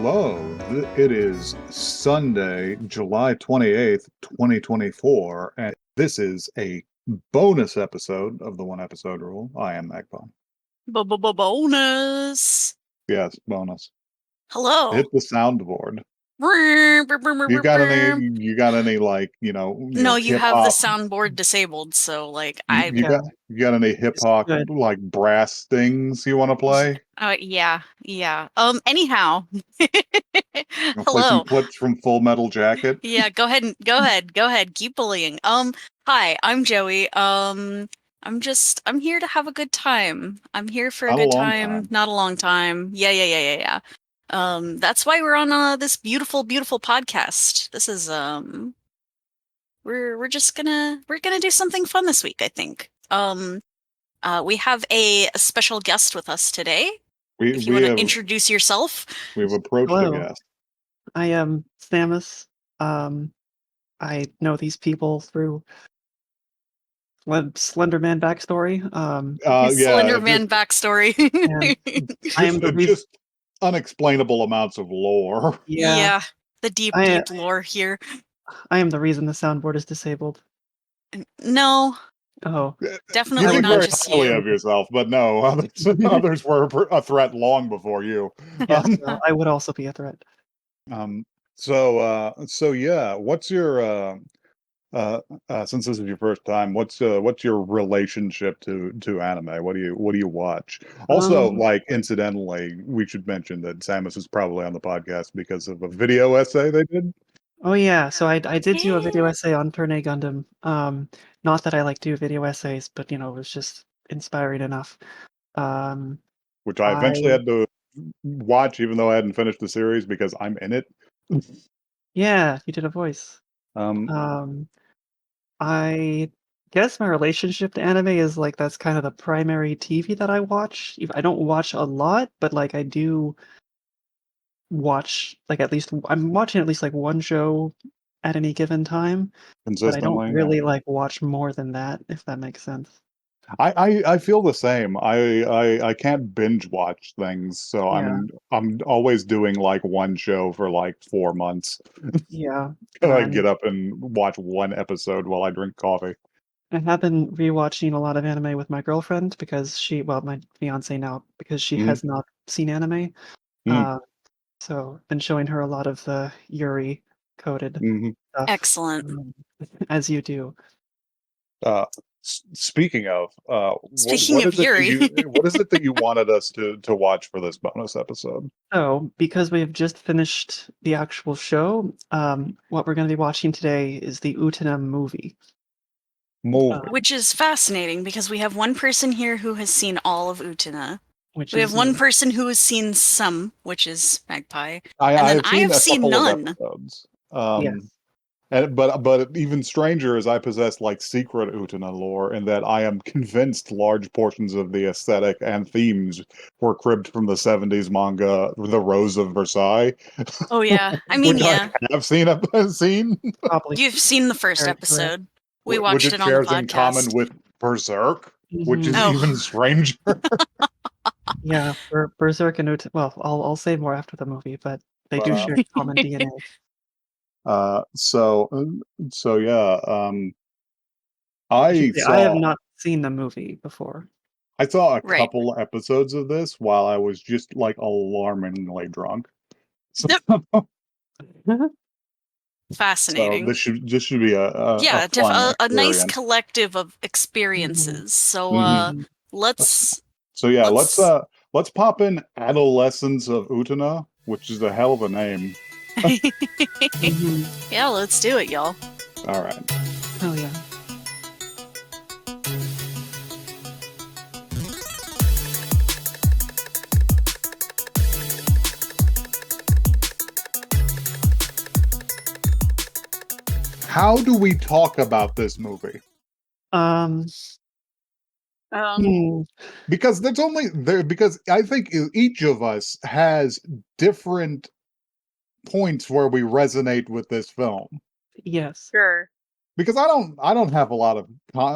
Hello, it is Sunday, July 28th, 2024, and this is a bonus episode of the one episode rule. I am Magpie. Bonus. Yes, bonus. Hello. Hit the soundboard. No, You got any like, you hip have the hop, soundboard disabled, so like you got any hip It's hop good. like brass things you want to play? yeah. Anyhow. You want to play some Hello. clips from Full Metal Jacket? Yeah, go ahead. Keep bullying. Hi, I'm Joey. I'm here to have a good time. I'm here for a Not a good long time, time. not a long time. Yeah. That's why we're on this beautiful podcast. This is we're gonna do something fun this week, I think. We have a special guest with us today. We If you we want to have introduce yourself. we've approached a Hello, guest. I am Samus. I know these people through Slender Man backstory. Yeah, Slender just Man backstory. And I am just the reason. just unexplainable amounts of lore. Yeah, Yeah, the deep, I deep lore here. I am the reason the soundboard is disabled. No, Oh, You definitely would think not very just highly you. of yourself, but no, others were a threat long before you. yes, Um, I would also be a threat. um, so yeah, what's your uh, since this is your first time, what's your relationship to anime? What do you watch? Also, Um, like incidentally, we should mention that Samus is probably on the podcast because of a video essay they did. oh yeah, so I did do a video Yeah. essay on Turn A Gundam. Not that I like do video essays, but it was just inspiring enough. Um, Which I eventually I had to watch, even though I hadn't finished the series because I'm in it. yeah, you did a voice. Um, Um, I guess my relationship to anime is like that's kind of the primary TV that I watch. I don't watch a lot, but like I do watch like at least I'm watching at least like one show at any given time, but I don't consistently, yeah. really like watch more than that, if that makes sense. I feel the same. I can't binge watch things, so Yeah, I'm always doing like one show for like 4 months. yeah. And I And get up and watch one episode while I drink coffee. I have been rewatching a lot of anime with my girlfriend because my fiance now, because she Mm, has not seen anime. mm, Uh, So, been showing her a lot of the Yuri coded mhm. stuff, Excellent. as you do. Uh, Speaking of, Speaking of Yuri. what is it that you wanted us to watch for this bonus episode? So, because we have just finished the actual show, what we're going to be watching today is the Utena movie. Movie. Which is fascinating because we have one person here who has seen all of Utena. Which We have is one me. person who has seen some, which is Magpie. I And then I've I seen have a seen couple of none. episodes. Yes. But even stranger is I possess like secret Utena lore in that I am convinced large portions of the aesthetic and themes were cribbed from the 70s manga The Rose of Versailles, Oh yeah. I mean, which I yeah. have seen, Probably You've seen the first very correct. episode. We which watched it it on the shares in common podcast. with Berserk, which is Mhm. even Oh. stranger. Yeah, Berserk and well, I'll say more after the movie, but they But do share common DNA. uh, so so yeah, I should I say I have saw not seen the movie before. I saw a Right. couple episodes of this while I was just like alarmingly drunk. So, Yep. so Fascinating. this should be a Yeah, fun a nice experience. collective of Mhm. experiences. So Hmm. Mhm. let's So yeah, let's let's pop in Adolescence of Utena, which is a hell of a name. Mhm. Yeah, let's do it, y'all. All right. Oh yeah. How do we talk about this movie? Um, Um, hmm, Because there's only there because I think each of us has different points where we resonate with this film. yes. sure. Because I don't have a lot of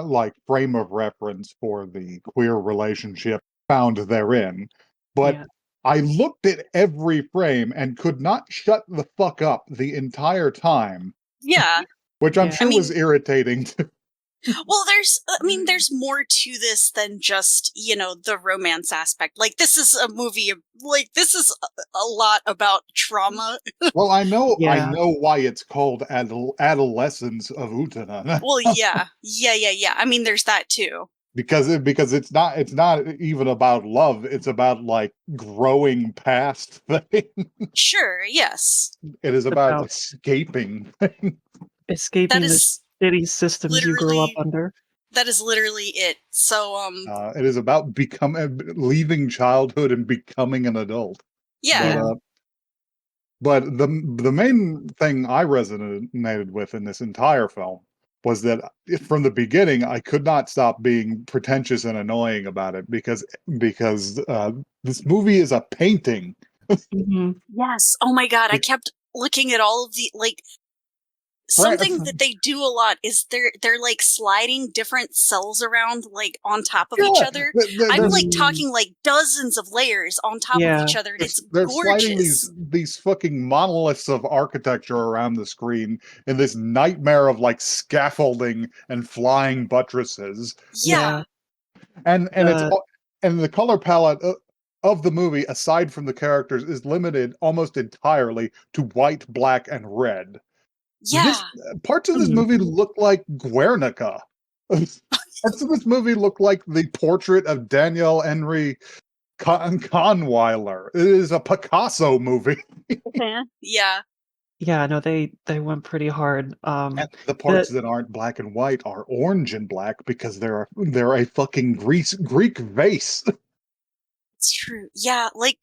like frame of reference for the queer relationship found therein, but Yeah. I looked at every frame and could not shut the fuck up the entire time, Yeah. which I'm Yeah. sure I was mean, irritating to well, there's more to this than just, the romance aspect. Like, this is a movie, like, this is a lot about trauma. Well, I Yeah. know why it's called Adolescence of Utena. Well, yeah. Yeah. I mean, there's that too. because it's not even about love, it's about like growing past things. Sure, yes. It is about About escaping. That escaping the is shitty systems you grew up literally, under. it. So, It is about leaving childhood and becoming an adult. yeah. But Yeah. but the main thing I resonated with in this entire film was that from the beginning I could not stop being pretentious and annoying about it because this movie is a painting. Hmm. Yes. Oh my God. I It- kept looking at all of the, like, fra- something that they do a lot is they're like sliding different cells around, like, on top of each yeah, other. I'm they're like talking like dozens of layers on top of Yeah. each other, and it's they're sliding gorgeous. these fucking monoliths of architecture around the screen in this nightmare of like scaffolding and flying buttresses. Yeah. Yeah. And it's Uh, and the color palette of the movie, aside from the characters, is limited almost entirely to white, black, and red. Yeah. This parts of this mhm. movie look like Guernica. Parts of this movie look like the portrait of Daniel Henry Kahnweiler. It is a Picasso movie. Yeah. Yeah, no, they went pretty hard. And the The parts that aren't black and white are orange and black because they're a fucking Greek vase. It's true. Yeah, like,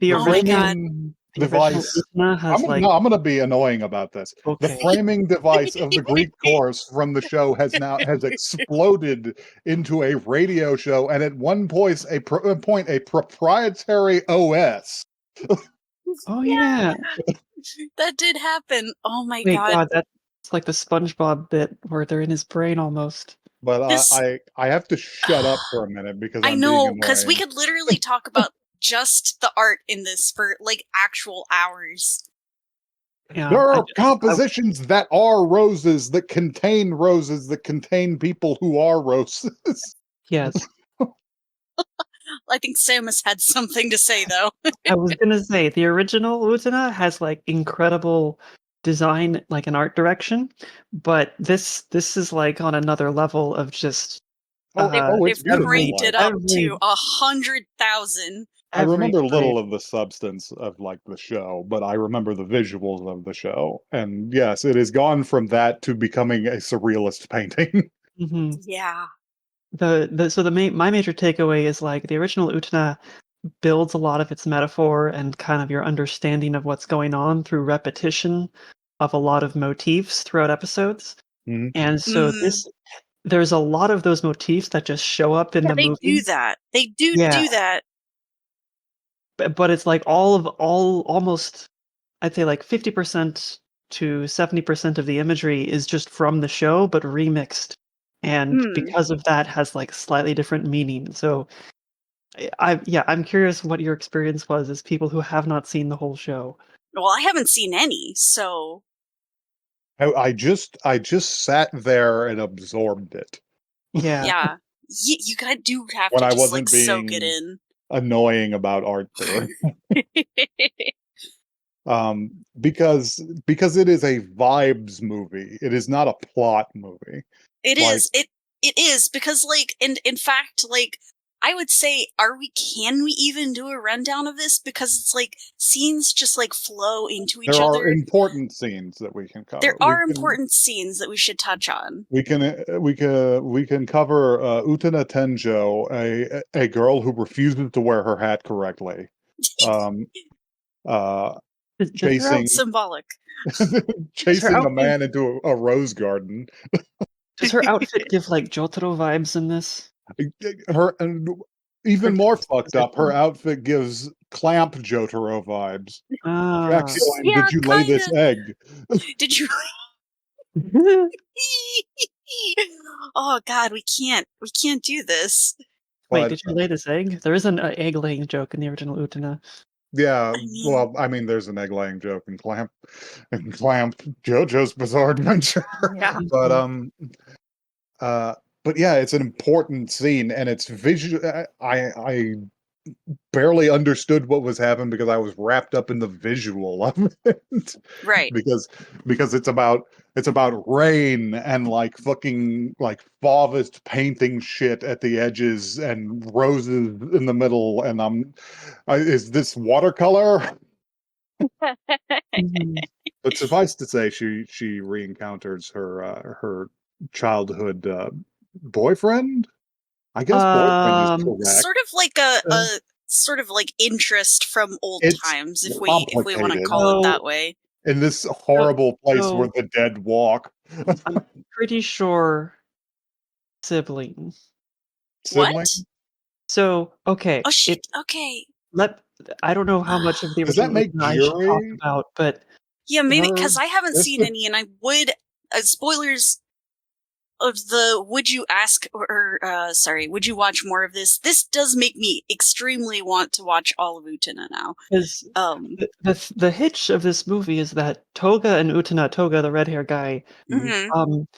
the oh my God. Framing the original device. Utena has like I'm gonna be annoying about this. The okay. framing device of the Greek chorus from the show has exploded into a radio show, and at one point a proprietary OS. Oh Yeah, yeah. that did happen. Oh my Wait, God. God, that's like the SpongeBob bit where they're in his brain almost. But This, I have to shut up for a minute because I I'm being know, because we annoying. could literally talk about just the art in this for like actual hours. Yeah, There I are just compositions that are roses that contain people who are roses. yes. I think Samus had something to say though. I was gonna say the original Utena has like incredible design, like an art direction, but this is like on another level of just They've It's they've beautiful. every cranked it up to every 100,000. I every remember frame. little of the substance of like the show, but I remember the visuals of the show. And yes, it has gone from that to becoming a surrealist painting. Hmm. Yeah. My major takeaway is like the original Utena builds a lot of its metaphor and kind of your understanding of what's going on through repetition of a lot of motifs throughout episodes. Mhm. And so Mm. there's a lot of those motifs that just show up in Yeah, the they do movie. that. They do Yeah, do that. but it's like almost I'd say like 50% to 70% of the imagery is just from the show but remixed. And Hmm. because of that has like slightly different meaning. So I'm curious what your experience was as people who have not seen the whole show. Well, I haven't seen any, so I just sat there and absorbed it Yeah. yeah. You guys do have when to I just like wasn't soak it being in. annoying about Arthur. It Because it is a vibes movie. It is not a plot movie. Like is. It is because, like, in fact, like, I would say, can we even do a rundown of this? Because it's like scenes just like flow into each there are other. important scenes that we can cover. There are important scenes that we should touch on. We can cover Utena Tenjo, a girl who refuses to wear her hat correctly. Um uh Does her chasing Symbolic. does her chasing a outfit man into a rose garden. does her outfit give like Jotaro vibes in this? Her and Her even more fucked up, her position? outfit gives Clamp Jotaro vibes. Ah. Jack's going, Yeah, "Did you lay kind this of. egg?" Did you? Oh God, we can't do this. Wait, But did you lay this egg? There is an egg-laying joke in the original Utena. yeah, I mean, well, I mean, there's an egg-laying joke in Clamp, JoJo's Bizarre Adventure. yeah. But Mhm. uh, but yeah, it's an important scene, and it's visual. I barely understood what was happening because I was wrapped up in the visual of it. Right. because it's about rain and like fucking like Fauvist painting shit at the edges and roses in the middle, and is this watercolor? Mhm. But suffice to say, she re-encounters her childhood boyfriend. I guess boyfriend is correct. Sort of like a Uh, sort of like interest from old It's times, if we want to complicated call it so that way. in this so horrible place where so the dead walk. I'm pretty sure sibling. Sibling? What? So, okay, Oh shit. it Okay. let I don't know how much of the Does that original make Utena I should talk Jiri about, but Yeah, maybe her because I haven't seen sister? any, and I would spoilers of the would you ask or sorry, would you watch more of this? This does make me extremely want to watch all of Utena now. 'cause Um. the hitch of this movie is that Toga and Utena, Toga, the red-hair guy, Mhm. Mhm. um,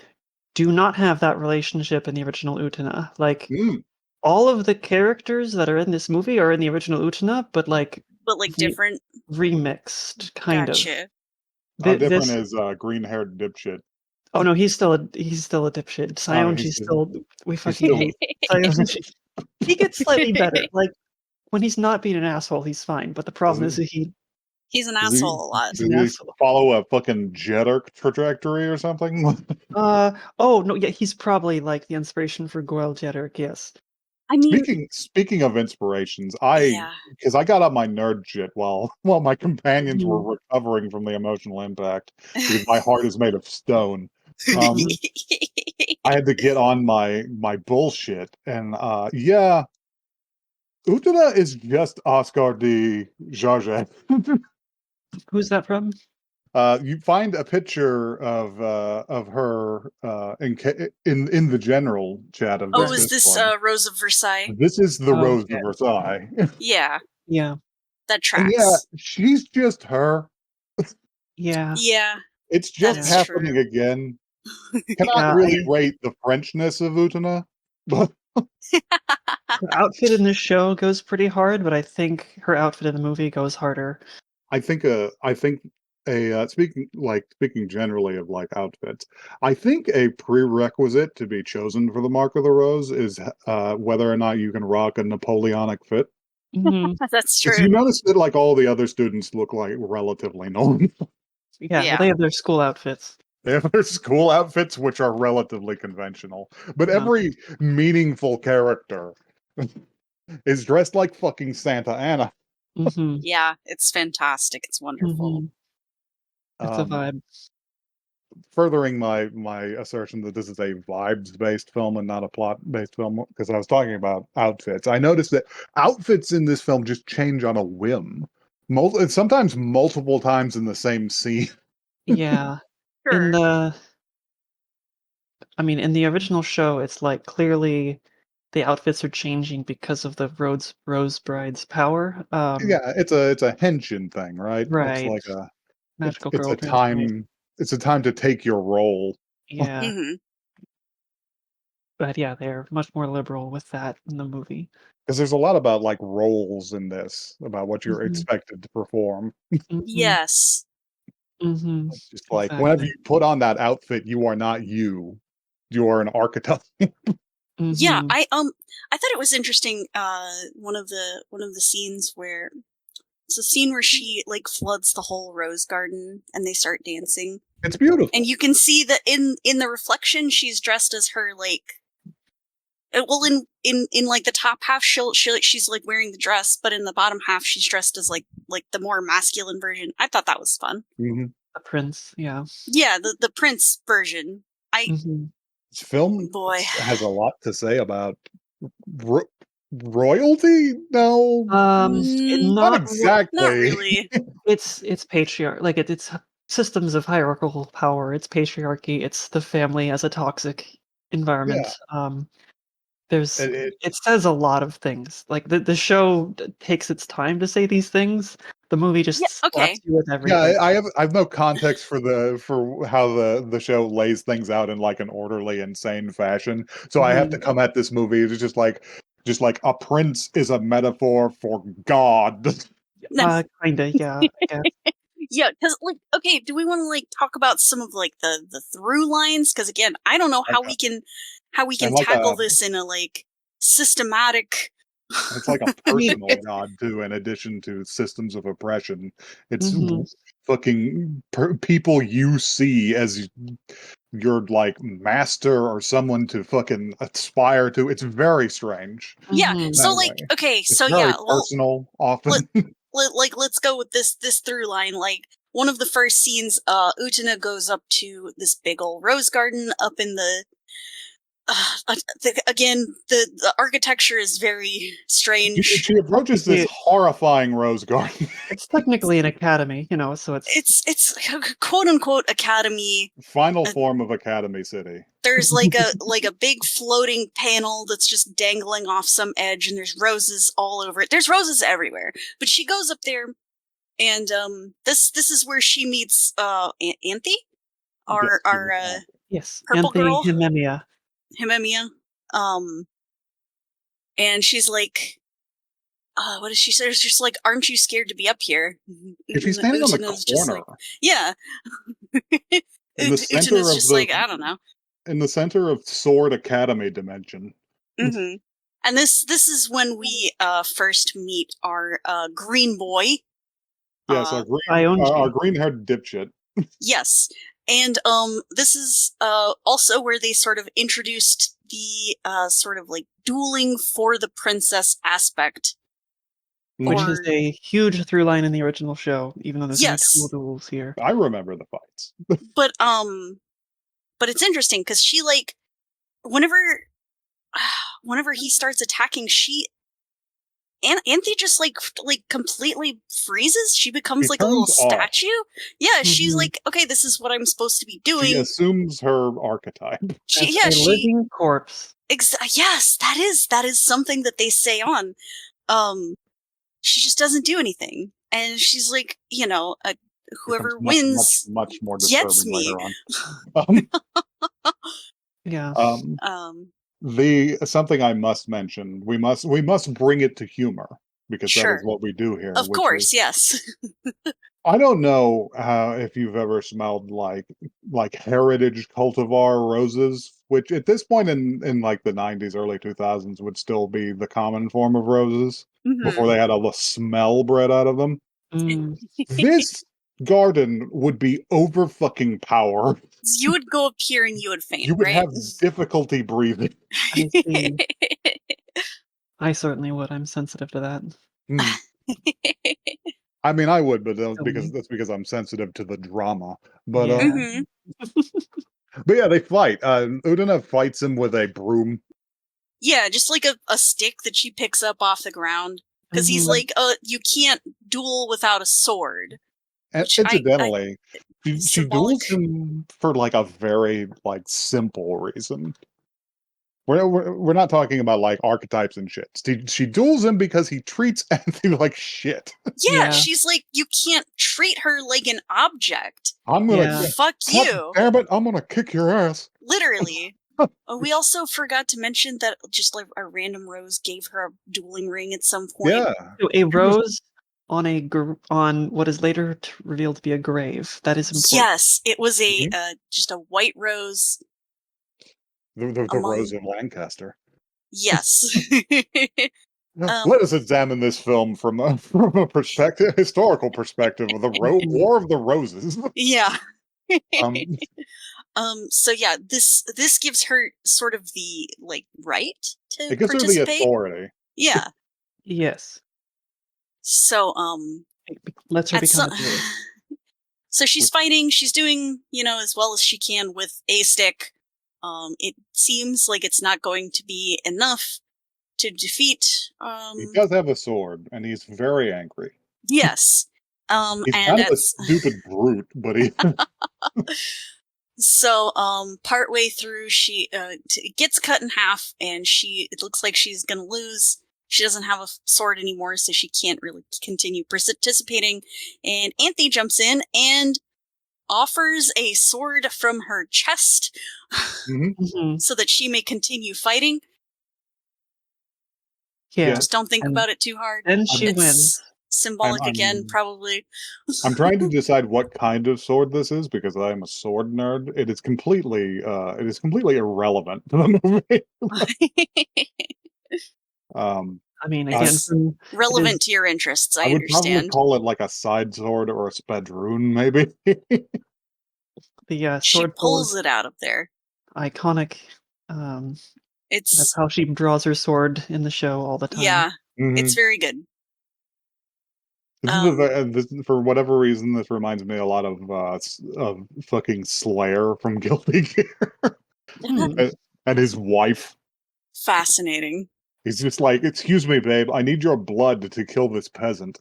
do not have that relationship in the original Utena. Like, Mm. all of the characters that are in this movie are in the original Utena, but, like, But like re different. remixed, kind of. Gotcha. How Th different this is green-haired dipshit? Oh, no, he's still a dipshit. He's Sionji's still we he's fucking still hate Sionji. He gets slightly better. Like, when he's not being an asshole, he's fine, but the does problem he is that He's an does he asshole a lot. he's does an he asshole. follow a fucking jetter trajectory or something? Oh, no, yeah, he's probably, like, the inspiration for Goyle Jeddirk, yes. I mean, Speaking of inspirations, I yeah. because I got on my nerd shit while my companions were Mhm, recovering from the emotional impact because my heart is made of stone. Um, mhm. I had to get on my bullshit, and yeah, Utena is just Oscar de Jarget. Who's that from? You find a picture of her in the general chat of Oh, this is this Discord. Rose of Versailles? This is the Oh, Rose okay. of Versailles. Yeah, Yeah, that And yeah, tracks. she's just her. yeah, Yeah, It's just yeah, that's happening true. again. Cannot yeah, really rate the Frenchness of Utena, but her outfit in this show goes pretty hard, but I think her outfit in the movie goes harder. I think speaking generally of like outfits, I think a prerequisite to be chosen for the Mark of the Rose is whether or not you can rock a Napoleonic fit. Mhm. That's Because true. you notice that like all the other students look like relatively normal. Yeah, well, Yeah. they have their school outfits. They have their school outfits, which are relatively conventional. But Yeah. every meaningful character is dressed like fucking Santa Anna. Mhm, Yeah, it's fantastic. It's wonderful. mhm. It's a Um, vibe. Furthering my assertion that this is a vibes-based film and not a plot-based film, because I was talking about outfits. I noticed that outfits in this film just change on a whim. Sometimes multiple times in the same scene. Yeah. In Sure. the I mean, in the original show, it's, like, clearly the outfits are changing because of the Rose Bride's power, Yeah, it's a henshin thing, right? It's right. like a it's Magical it's girl a transformation. time to take your role. Yeah, Hmm. but yeah, they're much more liberal with that in the movie. Because there's a lot about like roles in this, about what you're Mhm, expected to perform. mhm, Yes. mhm. Just like whenever Exactly. you put on that outfit, you are not you. You are an archetype. Yeah, Mhm. I thought it was interesting one of the scenes where it's a scene where she like floods the whole rose garden and they start dancing. It's And beautiful. you can see that in the reflection she's dressed as her like well in like the top half she's like wearing the dress, but in the bottom half she's dressed as like the more masculine version. I thought that was fun. Mhm. The prince, yeah. Yeah, the prince version. I Mhm. This film boy. has a lot to say about ro- royalty. No, Mm, not Not ro not exactly. really. it's like, it's systems of hierarchical power, it's patriarchy, it's the family as a toxic Yeah, environment, It says a lot of things. Like the show takes its time to say these things. The movie just Yeah, okay. slaps you with Yeah, everything. I have no context for how the show lays things out in like an orderly, insane fashion. So I have to come at this movie. It's just like a prince is a metaphor for God. Kinda, yeah, I guess. Yeah, because like, okay, do we want to like talk about some of like the through lines? Because again, I don't know how we can And like tackle this in a like systematic. it's like a I mean, personal it's God too, in addition to systems of oppression. It's mhm. fucking people you see as your like master or someone to fucking aspire to. It's very strange Yeah, Mhm. so that like, way. okay, It's so very yeah, well, personal let, often. let's go with this through line. Like one of the first scenes, Utena goes up to this big old rose garden up in the. Again, the architecture is very strange. She approaches this Technically horrifying rose garden. it's technically an academy, so it's It's quote unquote academy. Final Uh, form of Academy City. There's like a big floating panel that's just dangling off some edge, and there's roses all over it. There's roses everywhere. But she goes up there, and this is where she meets Anthe, Yes, our yes, purple Anthony girl, Himemia. Himemia. And she's like, what does she say? It's just like, aren't you scared to be up here? if she's standing on the Utena's just corner like, yeah. in the center Utena's of just like, I don't know. in the center of Sword Academy dimension. Mm-hmm. And this is when we first meet our green boy. Yes, our Ionji. green-haired dipshit. Yes. And this is also where they sort of introduced the sort of like dueling for the princess aspect. Which Or is a huge through line in the original show, even though there's no yes. actual duels here. I remember the fights. But it's interesting because she like whenever he starts attacking, Anthe just like completely freezes. She becomes She like a little turns off. statue. Yeah, she's Mhm. like, okay, this is what I'm supposed to be She doing. assumes her archetype. As a living corpse. Yes, that is something that they say on. She just doesn't do anything, and she's like, whoever Becomes wins much more gets disturbing me. later on. Um, Yeah. Um, the something I must mention, we must bring it to humor because that is sure, what we do here, of which is course, yes. I don't know if you've ever smelled like heritage cultivar roses, which at this point in like the 90s, early 2000s would still be the common form of roses before Hmm. they had all the smell bred out of them. Mm, This garden would be over fucking power. You would go up here and you would faint, You would right? have difficulty breathing. I see. I certainly would. I'm sensitive to that. Hmm. I mean, I would, but Filming. that's because I'm sensitive to the drama. But Yeah. Hmm. but yeah, they fight. Udina fights him with a broom. Yeah, just like a stick that she picks up off the ground. Because he's Mhm. like, you can't duel without a sword. And Which incidentally, she symbolic. duels him for like a very like simple reason. We're not talking about like archetypes and shit. She duels him because he treats Anthony like shit. Yeah, Yeah. she's like, you can't treat her like an object. I'm gonna Yeah. Fuck God you. damn it, I'm gonna kick your ass. Literally. We also forgot to mention that just like a random rose gave her a dueling ring at some point. Yeah. So a rose on on what is later revealed to be a grave. That is important. Yes, it was a Mhm. just a white rose The among. Rose of Lancaster. Yes. Let us examine this film from from a historical perspective of the Mhm. War of the Roses. Yeah. Um, So yeah, this gives her sort of the like right to it gives her the participate. authority. Yeah. Yes. So It lets her at become some a druid. so she's fighting, she's doing, as well as she can with a stick. It seems like it's not going to be enough to defeat He does have a sword, and he's very angry. yes. He's And kind of a that's stupid brute, but he So, partway through, she gets cut in half, and it looks like she's gonna lose. She doesn't have a sword anymore, so she can't really continue participating. And Anthony jumps in and offers a sword from her chest Mhm. so that she may continue fighting. Yeah. Just don't think And about it too hard. then she It's wins. symbolic again, probably. I'm trying to decide what kind of sword this is because I am a sword nerd. It is completely irrelevant to the movie. I mean, I, again, It's from it is relevant to your interests, I I would probably understand. call it like a side sword or a spadroon, maybe. the She sword sword pulls it out of there. iconic. That's It's, how she draws her sword in the show all the time. yeah, Mhm. it's very good. This for whatever reason, this reminds me a lot of fucking Slayer from Guilty Gear Hmm. and his wife. Fascinating. He's just like, "Excuse me, babe, I need your blood to kill this peasant."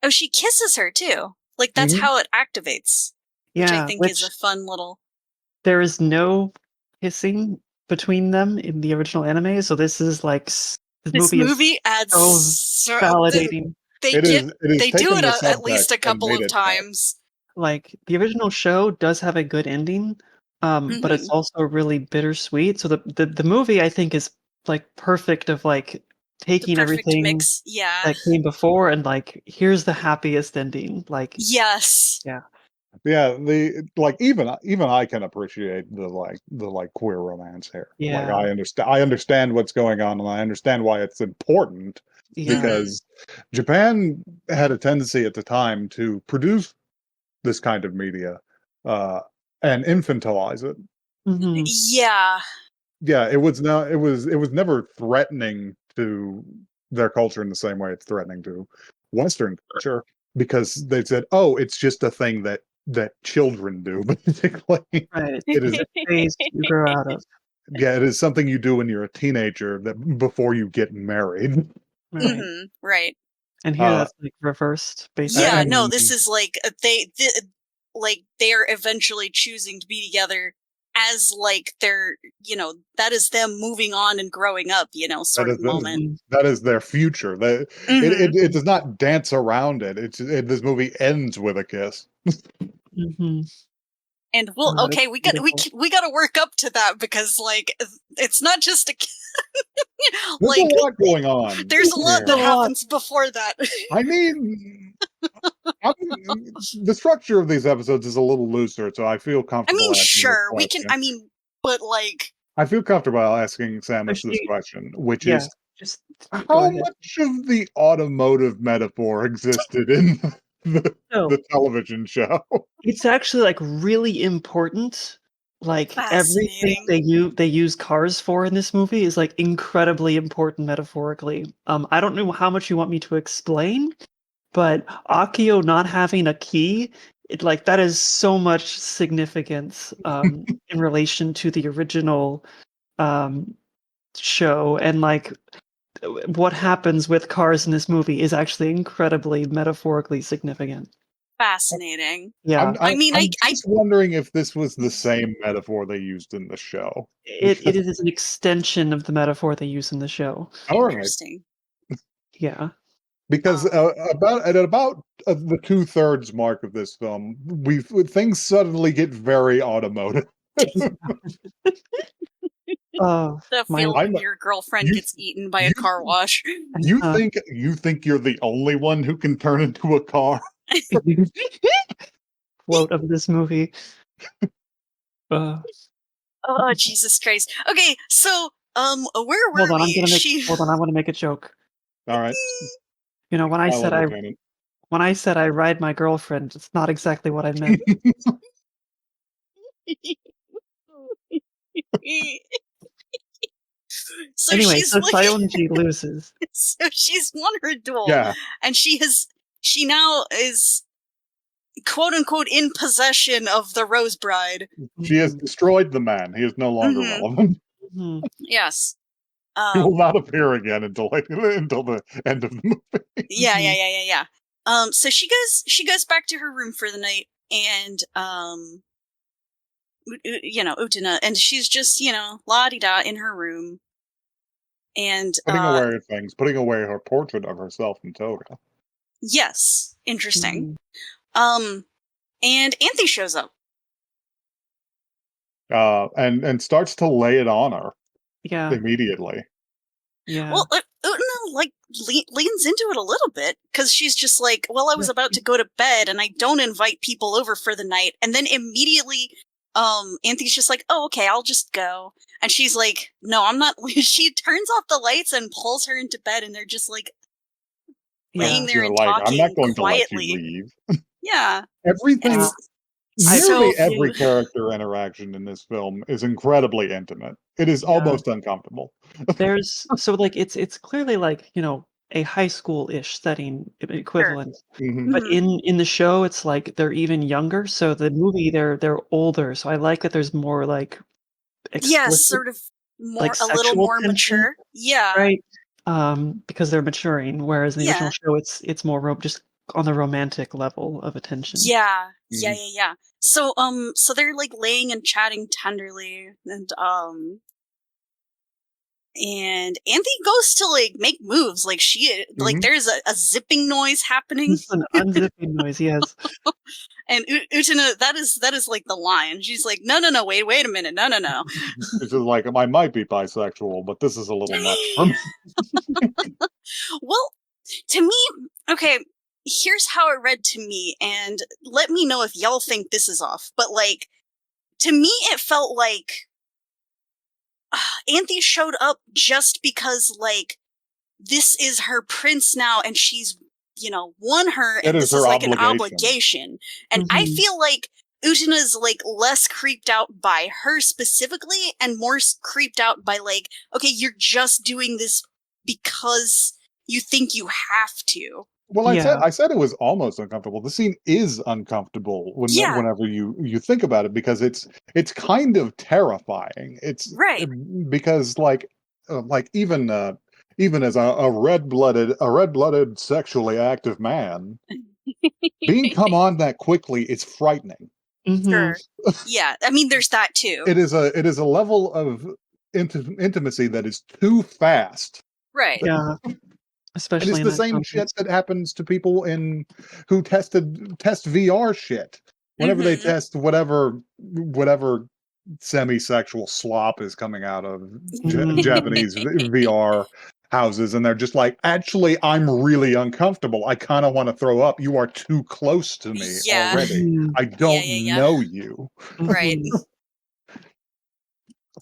Oh, she kisses her too. Like, that's Mhm. how it activates, which I Yeah, think is a which fun little. there is no kissing between them in the original anime, so this is like this This movie is movie adds so validating. they It is do taken it the at least subtext a and couple made of it so. times. Like the original show does have a good ending, but it's Mhm. also really bittersweet. So the movie I think is like perfect of like The taking perfect everything mix. Yeah. that came before and like here's the happiest ending. Like Yes. yeah, Yeah, the like even I can appreciate the queer romance here. Like yeah, I understand what's going on and I understand why it's important yeah. because Japan had a tendency at the time to produce this kind of media uh and infantilize it. Hmm. Yeah. Yeah, it was never threatening to their culture in the same way it's threatening to Western culture because they said, "Oh, it's just a thing that children do." Basically, Right. it is. It's a phase you grow out of. Yeah, it is something you do when you're a teenager that before you get married. Right. Right. And here Uh, that's like reversed Yeah, basically. no, and this is like like they're eventually choosing to be together as like they're, that is them moving on and growing up, that sort is of moment. Mhm. that is their future. It does not dance around it. This movie ends with a kiss. Mhm. And Oh, it's okay, beautiful. we got to work up to that because like it's not just There's a like lot going on there's a lot here. that A lot. happens before that. I mean, the structure of these episodes is a little looser, so I feel I comfortable mean, asking this sure, we can. question. I mean, but like, I feel comfortable asking Samus this Especially question, which yeah, is just go how ahead. much of the automotive metaphor existed in the So television show? it's actually, like, really important. Like, everything fascinating. they use cars for in this movie is, like, incredibly important metaphorically. I don't know how much you want me to explain, but Akio not having a key, like, that is so much significance, in relation to the original, um, show, and, like, what happens with cars in this movie is actually incredibly metaphorically significant. Fascinating. Yeah. I mean, I'm just wondering if this was the same metaphor they used in the show. It is an extension of the metaphor they use in the show. All right. Interesting. Yeah. Because Um, about the 2/3 mark of this film, things suddenly get very automotive. Oh, the my feeling I'm your girlfriend you gets eaten by a you car wash. uh, you think you're the only one who can turn into a car? quote of this movie. Uh, Oh, Jesus Christ. Okay, so where hold were on, we? She. hold on, I wanna make a joke. All right, You know, I love it, Shannon. when I said I ride my girlfriend, it's not exactly what I meant. so Anyway, she's so looking. Saionji loses. So she's won her duel, Yeah, and she now is quote unquote in possession of the Rose Bride. she has Mhm, destroyed the man. He is no longer Hmm. relevant. mhm. Yes. He will Um. not appear again until the end of the movie. Yeah. Yeah. Mhm. Yeah. Yeah. Yeah. So she goes back to her room for the night, and Utena, and she's just la-di-da in her room, and Putting away things, putting away her portrait of herself in toga. yes, interesting. Mhm. And Anthe shows up. And starts to lay it on her Yeah. immediately. Yeah. Well, Utena leans into it a little bit, because she's just like, well, I was about to go to bed, and I don't invite people over for the night, and then immediately, Anthe's just like, oh, okay, I'll just go, and she's like, no, I'm not. She turns off the lights and pulls her into bed, and they're just like laying there You're and like, I'm not talking going to let you quietly. leave. Yeah, Everything, so nearly every cute. character interaction in this film is incredibly intimate. It is almost uncomfortable. There's it's clearly like, a high school-ish setting equivalent. Mhm. But Mhm. in the show, it's like they're even younger. So the movie, they're older. So I like that there's more like Yes, explicit, sort of like a little sexual more tension, mature. Yeah. right? Because they're maturing, whereas in the original Yeah. show, it's more just on the romantic level of attention. Yeah. Mhm. Yeah. So they're like laying and chatting tenderly, and Anthe goes to like make moves, like Mhm. there's a zipping noise happening, It's an unzipping noise, yes. and Utena, that is like the line. She's like, no, wait a minute, no. It's just like, I might be bisexual, but this is a little much for me. Well, to me, okay, here's how it read to me, and let me know if y'all think this is off. But like, to me, it felt like Anthe showed up just because, like, this is her prince now, and she's, won her, It and is this is her like an obligation. obligation. And I Mhm. feel like Utena's like less creeped out by her specifically, and more creeped out by like, okay, you're just doing this because you think you have to. Well, Yeah. I said it was almost uncomfortable. The scene is uncomfortable Yeah, whenever you think about it, because it's kind of terrifying. It's right. because like even as a red-blooded sexually active man, being come on that quickly is frightening. Mhm. Sure. Yeah, I mean, there's that too. It is a level of intimacy that is too fast. Right. Yeah. It Especially is in the that same shit context. that happens to people who test VR shit. Whenever they Mm-hmm. test whatever semi-sexual slop is coming out of Mhm. Japanese VR houses, and they're just like, actually, I'm really uncomfortable. I kind of want to throw up. You are too close to me Yeah. already. Mhm. I Yeah. don't Yeah. know you. Right. Mhm.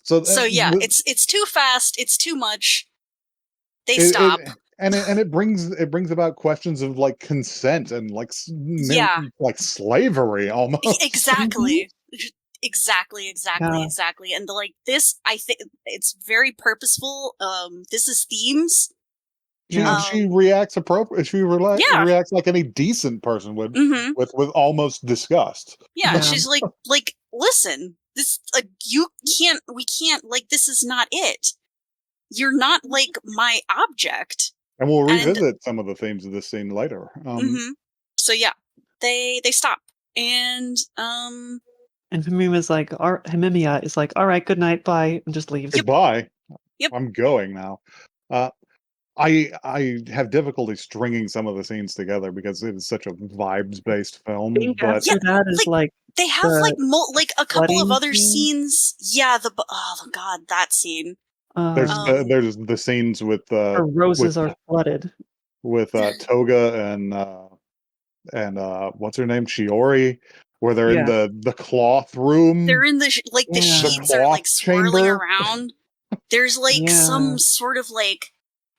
So So yeah, it's too fast. It's too much. They it stop. and it brings about questions of like consent and like Yeah. like slavery almost. Mhm. Exactly. Exactly. Yeah. And like this, I think it's very purposeful. This is themes. Yeah. She reacts Yeah. reacts like any decent person would, Mm-hmm. with almost disgust. Yeah. Yeah. She's like, listen, this, we can't, like, this is not it. You're not like my object. And we'll And, revisit some of the themes of this scene later. mm-hmm. So yeah, they stop. And, And Himemiya is like, all right, good night, bye, and just leaves. Goodbye. Yep. I'm going now. Uh, I have difficulty stringing some of the scenes together because it is such a vibes based I film. think But Yeah, after that is like, like they have the like a couple of flooding other scene. scenes. Yeah, oh god, that scene. Um, there's the scenes her with roses are flooded. Toga and what's her name, Shiori, where they're in Yeah. the cloth room, They're in the the the Yeah. sheets are like cloth swirling chamber. around. There's like Yeah. some sort of like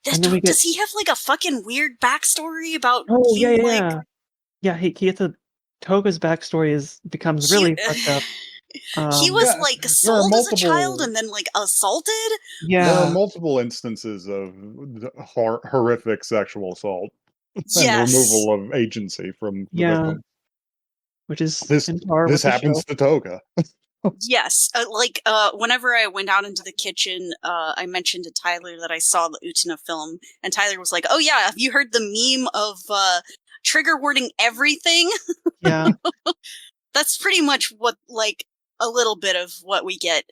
And then we get does he have like a fucking weird backstory about oh yeah, being yeah, like yeah. Yeah, he gets a Toga's backstory becomes he really fucked up. he was Yeah, like there are sold as a child multiple and then like assaulted? there are Yeah. multiple instances of horrific sexual assault and Yes. removal of agency from the Yeah. victim. Which is This in par with this the show. happens to Toga. Yes, whenever I went out into the kitchen, I mentioned to Tyler that I saw the Utena film, and Tyler was like, "Oh yeah, have you heard the meme of trigger warning everything. Yeah. That's pretty much what, like, a little bit of what we get,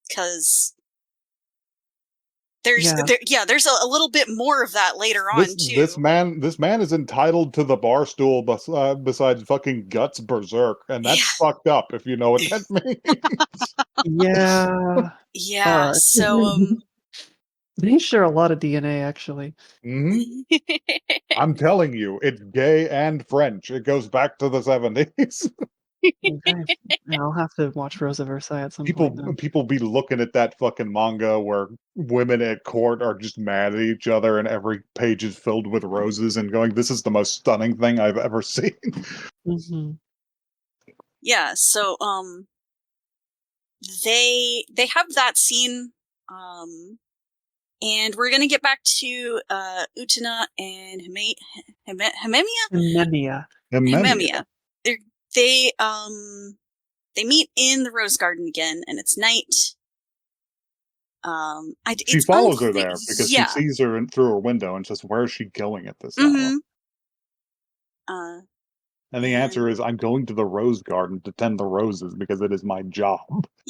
because there's there's a little bit more of that later on This too. man is entitled to the bar stool besides fucking guts berserk, and that's Yeah. fucked up if you know what that means. Yeah. Yeah, so They share a lot of DNA, actually. Hmm. I'm telling you, it's gay and French. It goes back to the 70s. Okay. Yeah, I'll have to watch Rosa Versailles at some point then. People be looking at that fucking manga where women at court are just mad at each other and every page is filled with roses and going, this is the most stunning thing I've ever seen. Mm-hmm. yeah, so they have that scene, and we're gonna get back to Utena and Himemia? Nemia. Himemia. They meet in the Rose Garden again, and it's night. She It's follows her unclear. there because she Yeah. sees her through her window and says, where is she going at this hour? Mm-hmm. And the answer is, I'm going to the rose garden to tend the roses because it is my job.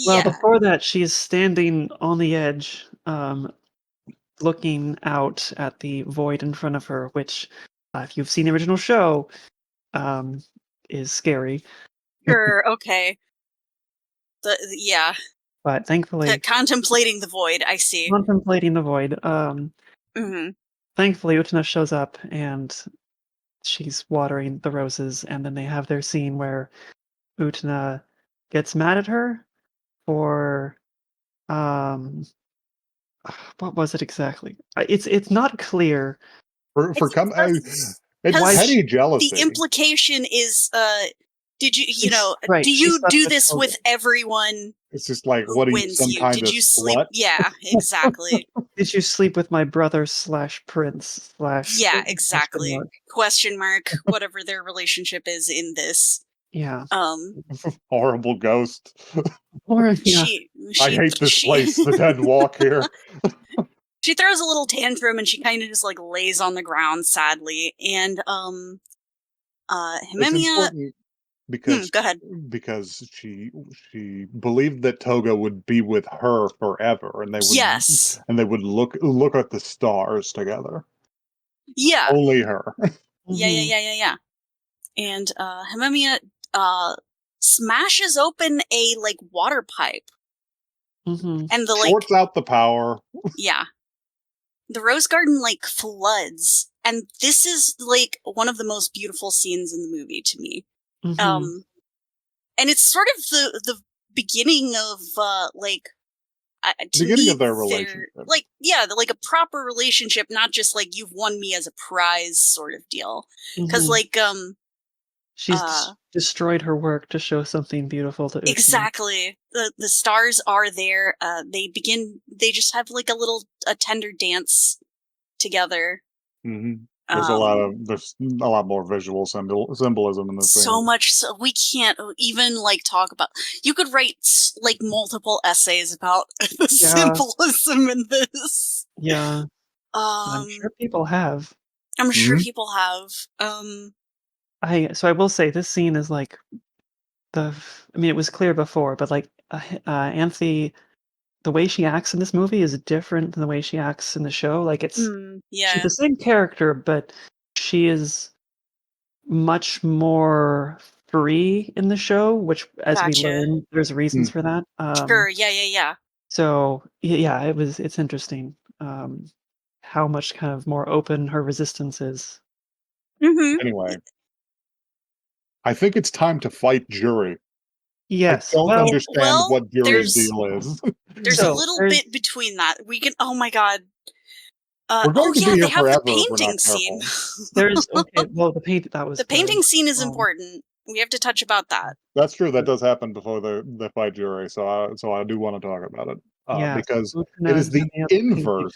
Well, Yeah. before that, she's standing on the edge, looking out at the void in front of her, which, if you've seen the original show, is scary. Sure. Okay. Yeah. But thankfully, Contemplating the void. I see. contemplating the void, Mm-hmm. thankfully Utena shows up and she's watering the roses, and then they have their scene where Utena gets mad at her for um what was it exactly? It's not clear. For Because Why petty the jealousy. implication is, did you right, do she you slept do with this Toga. with everyone It's just like, who what are you, wins some you? kind Did of you sleep? slut? Yeah, exactly. Did you sleep with my brother slash prince slash Yeah, question exactly. mark? Question mark, whatever their relationship is in this. Yeah. Horrible ghost. Or yeah. I hate this place. The dead walk here. She throws a little tantrum and she kind of just like lays on the ground sadly, and It's Himemia. important because Go ahead. because she believed that Toga would be with her forever, and Yes. they would look at the stars together. Yeah. Only her. Yeah. And Himemia smashes open a like water pipe, Mm-hmm. and the Shorts out the power. yeah, the rose garden like floods, and this is like one of the most beautiful scenes in the movie to me. Mm-hmm. And it's sort of the beginning of like to Beginning me of their they're relationship. like like a proper relationship, not just like you've won me as a prize sort of deal. Because like she's destroyed her work to show something beautiful to Utena. exactly, the stars are there. They just have like a tender dance together. Mm-hmm. There's a lot more visual symbolism in this. So much so we can't even like talk about. You could write like multiple essays about the symbolism in this. Yeah. I'm sure people have. I'm sure people have. So I will say this scene is like I mean, it was clear before, but like Anthe, the way she acts in this movie is different than the way she acts in the show. Like she's the same character, but she is much more free in the show, which as we learn, there's reasons for that. Sure, yeah. So yeah, it's interesting how much kind of more open her resistance is. Anyway, I think it's time to fight Jury. Yes. I don't understand what Jury's deal is. There's a little bit between that. We can. Oh my god. We're going to be here they have forever the painting scene. There's well, the painting scene is important. We have to touch about that. That's true. That does happen before the fight Jury. So I do want to talk about it because it is the inverse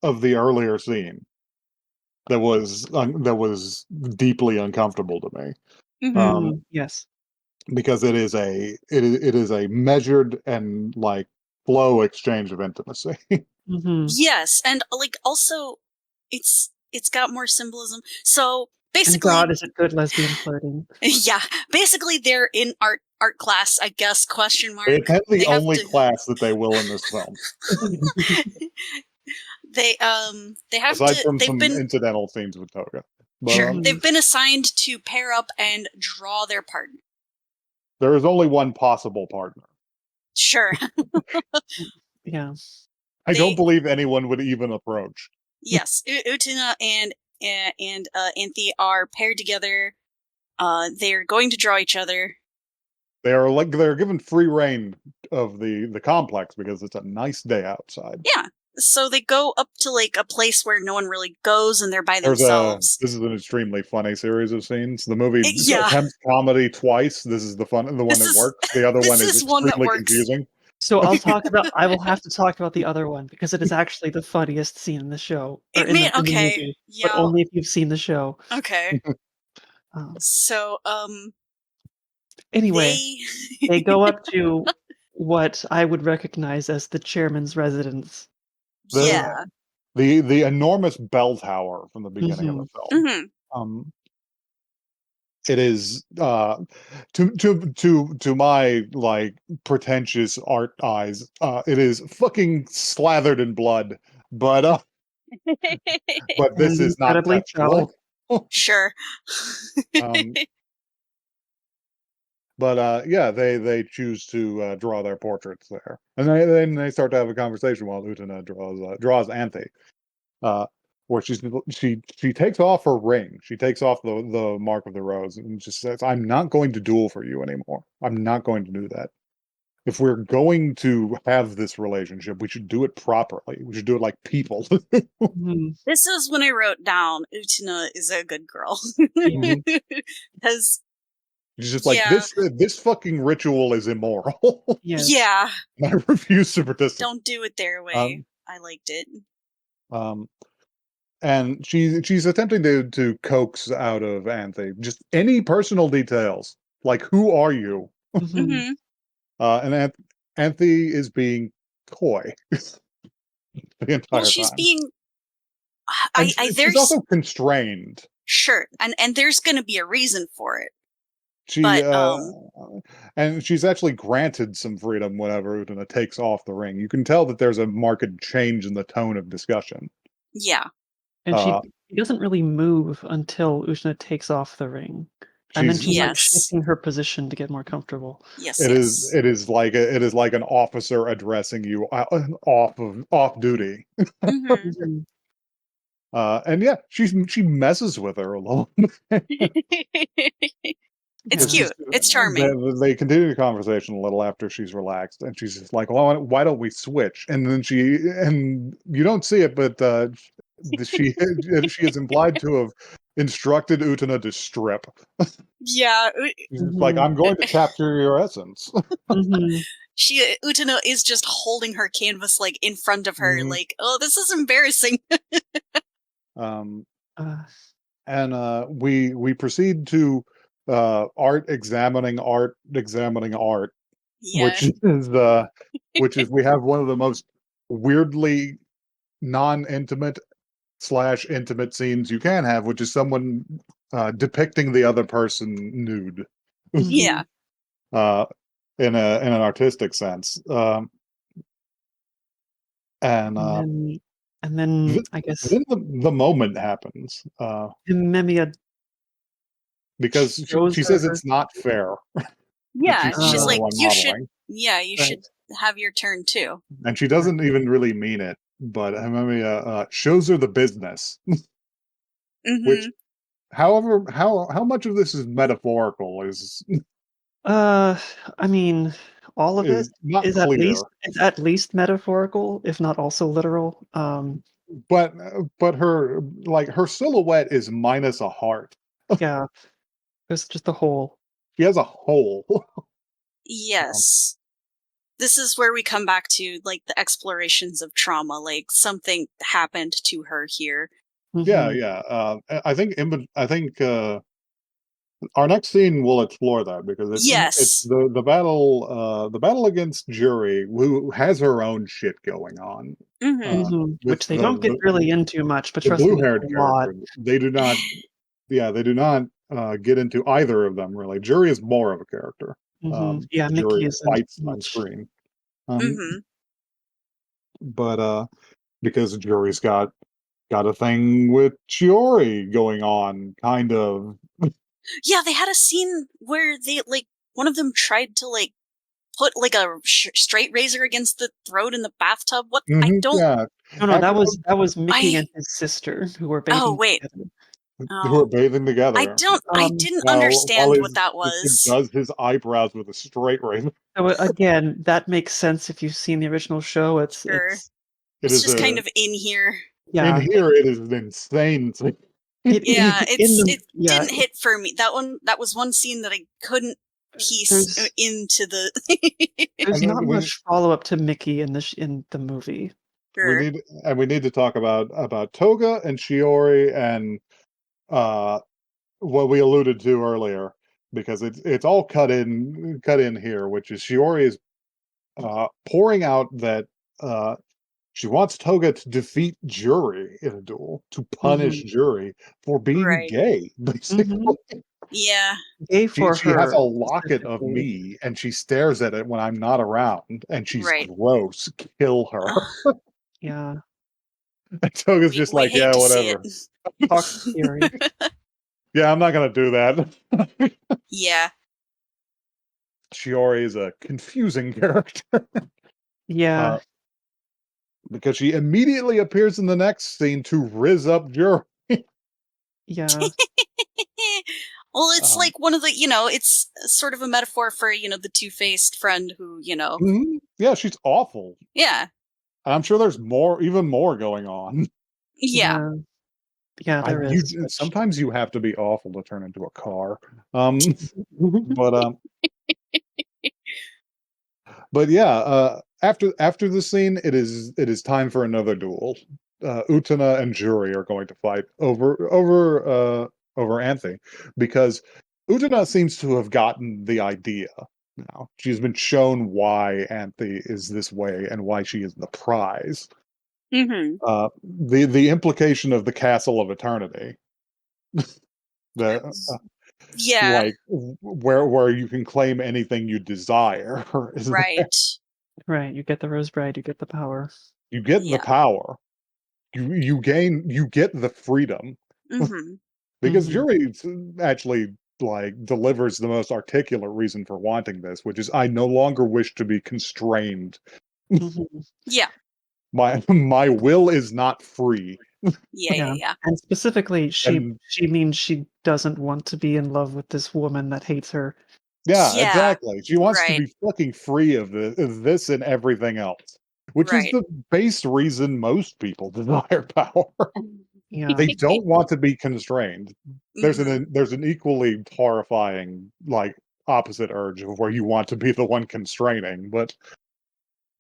of the earlier scene that was deeply uncomfortable to me. Yes, because it is a measured and like flow exchange of intimacy. Yes, and like also it's it's got more symbolism. So And basically, God, is it good lesbian flirting? yeah, basically they're in art class, I guess, question They mark. attend the They have only to class that they will in this film, they have aside to from they've some been incidental scenes with Toga. But sure, they've been assigned to pair up and draw their partner. there is only one possible partner. Sure. Yeah. I don't They believe anyone would even approach. yes, Utena and Anthe are paired together. They're going to draw each other. They're given free reign of the complex because it's a nice day outside. Yeah. So they go up to like a place where no one really goes and they're by This themselves. is an extremely funny series of scenes. The movie Yeah. attempts comedy twice. This is the one This that is works. The other one this is is one that extremely works. confusing. So I will have to talk about the other one because it is actually the funniest scene in the show or in the Okay. movie, but Yeah. only if you've seen the show. Okay. Um, So anyway, they they go up to what I would recognize as the chairman's residence. yeah. The enormous bell tower from the beginning of the film. Mm-hmm. It is to my like pretentious art eyes, it is fucking slathered in blood, but but this And is not incredibly phallic. textual. Sure. um, but yeah, they choose to draw their portraits there, and then they start to have a conversation while Utena draws Anthe. uh, where she takes off her ring. She takes off the mark of the rose and just says, "I'm not going to duel for you anymore. I'm not going to do that. If we're going to have this relationship, we should do it properly. We should do it like people." Mhm. This is when I wrote down Utena is a good girl. Mhm. Because She's just like, yeah. this fucking ritual is immoral. Yes. Yeah. And I refuse to participate. Don't do it their way. Um, I liked it. um, and she's attempting to coax out of Anthe just any personal details, like who are you? Mhm. Mm-hmm. And Anthe is being coy the Well, entire she's time, being and I she's there's also constrained. sure. And there's gonna be a reason for it. She But and she's actually granted some freedom whenever Utena takes off the ring. You can tell that there's a marked change in the tone of discussion. yeah. And Uh, she doesn't really move until Ushna takes off the ring. And then she's she's like Yes. shifting her position to get more comfortable. Yes, yes. it is like an officer addressing you off duty. Mm-hmm. Mhm. And yeah, she messes with her a little. It's Yeah. It's just cute. It's charming. they continue the conversation a little after she's relaxed, and she's just like, "Well, why don't we switch?" And then and you don't see it, but she she is implied to have instructed Utena to strip. Yeah. She's just like, Mhm. "I'm going to capture your essence." Mhm. Utena is just holding her canvas like in front of her, Mhm. like, oh, this is embarrassing. Um, Uh, and we proceed to art examining art examining art, Yeah. which is we have one of the most weirdly non-intimate slash intimate scenes you can have, which is someone depicting the other person nude, Yeah. mhm. uh, in an artistic sense, and And then th- I guess then the moment happens, Mimia because shows she her says it's not fair that Yeah. she's the She's only uh, like, one modeling, you right. should have your turn too. and she doesn't even really mean it, but Hamamiya shows her the business, which, Mm-hmm. however, how much of this is metaphorical Uh, I mean, all of it is not is at clear. least it's at least metaphorical, if not also literal. But her, like, her silhouette is minus a heart. Yeah, it's just a whole. She has a hole. Um, Yes. This is where we come back to like the explorations of trauma, like something happened to her here. yeah, Mhm. yeah. I think Our next scene will explore that because it's Yes. the battle against Jury, who has her own shit going on. Mm-hmm. With Which they don't get really into much, but the trust me, blue-haired a lot. character. They do not, yeah, they do not get into either of them really. Jury is more of a character. Yeah, Jury Mickey isn't fights on much. screen. Um, Mm-hmm. but because Jury's got a thing with Chiori going on, kind of. Yeah, they had a scene where they like one of them tried to like put like a straight razor against the throat in the bathtub. What? I don't. Yeah. No, After that was Mickey I. and his sister who were Oh bathing wait. together. who are Oh, bathing I together don't. I didn't while understand what he that was. does his eyebrows with a straight razor. So again, that makes sense if you've seen the original show. Sure. It It's is just kind of in here. in Yeah, here it is an insane scene. Yeah, in the it didn't hit for me. That was one scene that I couldn't piece there's into the. there's And not then much follow up to Mickey in the movie. Sure. we need to talk about Toga and Shiori and uh what we alluded to earlier, because it's all cut in here, which is Shiori is pouring out that uh she wants Toga to defeat Jury in a duel, to punish hmm Jury for being Right. gay, basically. hmm Yeah. Gay for She has a her locket of specifically. me, and she stares at it when I'm not around, and she's Right. gross. Kill her. Yeah, And Toga's just We like, hate yeah, to see whatever. it. toxic theory. Yeah, I'm not gonna do that. Yeah. Shiori is a confusing character. Yeah, Uh, because she immediately appears in the next scene to rizz up Jury. yeah. Well, it's Um, like one of the, it's sort of a metaphor for, the two-faced friend who, yeah, she's awful. yeah. And I'm sure there's even more going on. Yeah. Yeah, yeah, there is. Which, Sometimes you have to be awful to turn into a car. Um, but but yeah, after the scene, it is time for another duel. Utena and Jury are going to fight over Anthe, because Utena seems to have gotten the idea now. She's been shown why Anthe is this way and why she is the prize. Mm-hmm. The implication of the Castle of Eternity, the Yeah. like where you can claim anything you desire, is there. Right. right, you get the Rose Bride, you get the power. You get the Yeah. power. You get the freedom. Mm-hmm. Because hmm Jury actually like delivers the most articulate reason for wanting this, which is, I no longer wish to be constrained. hmm Yeah. My will is not free. Yeah, yeah, Yeah, yeah. and specifically, And she means she doesn't want to be in love with this woman that hates her. yeah, Yeah. exactly. She wants to Right. be fucking free of this and everything else, which is Right. the base reason most people desire power. Yeah, They don't want to be constrained. Mm-hmm. There's an equally horrifying, like, opposite urge of where you want to be the one constraining,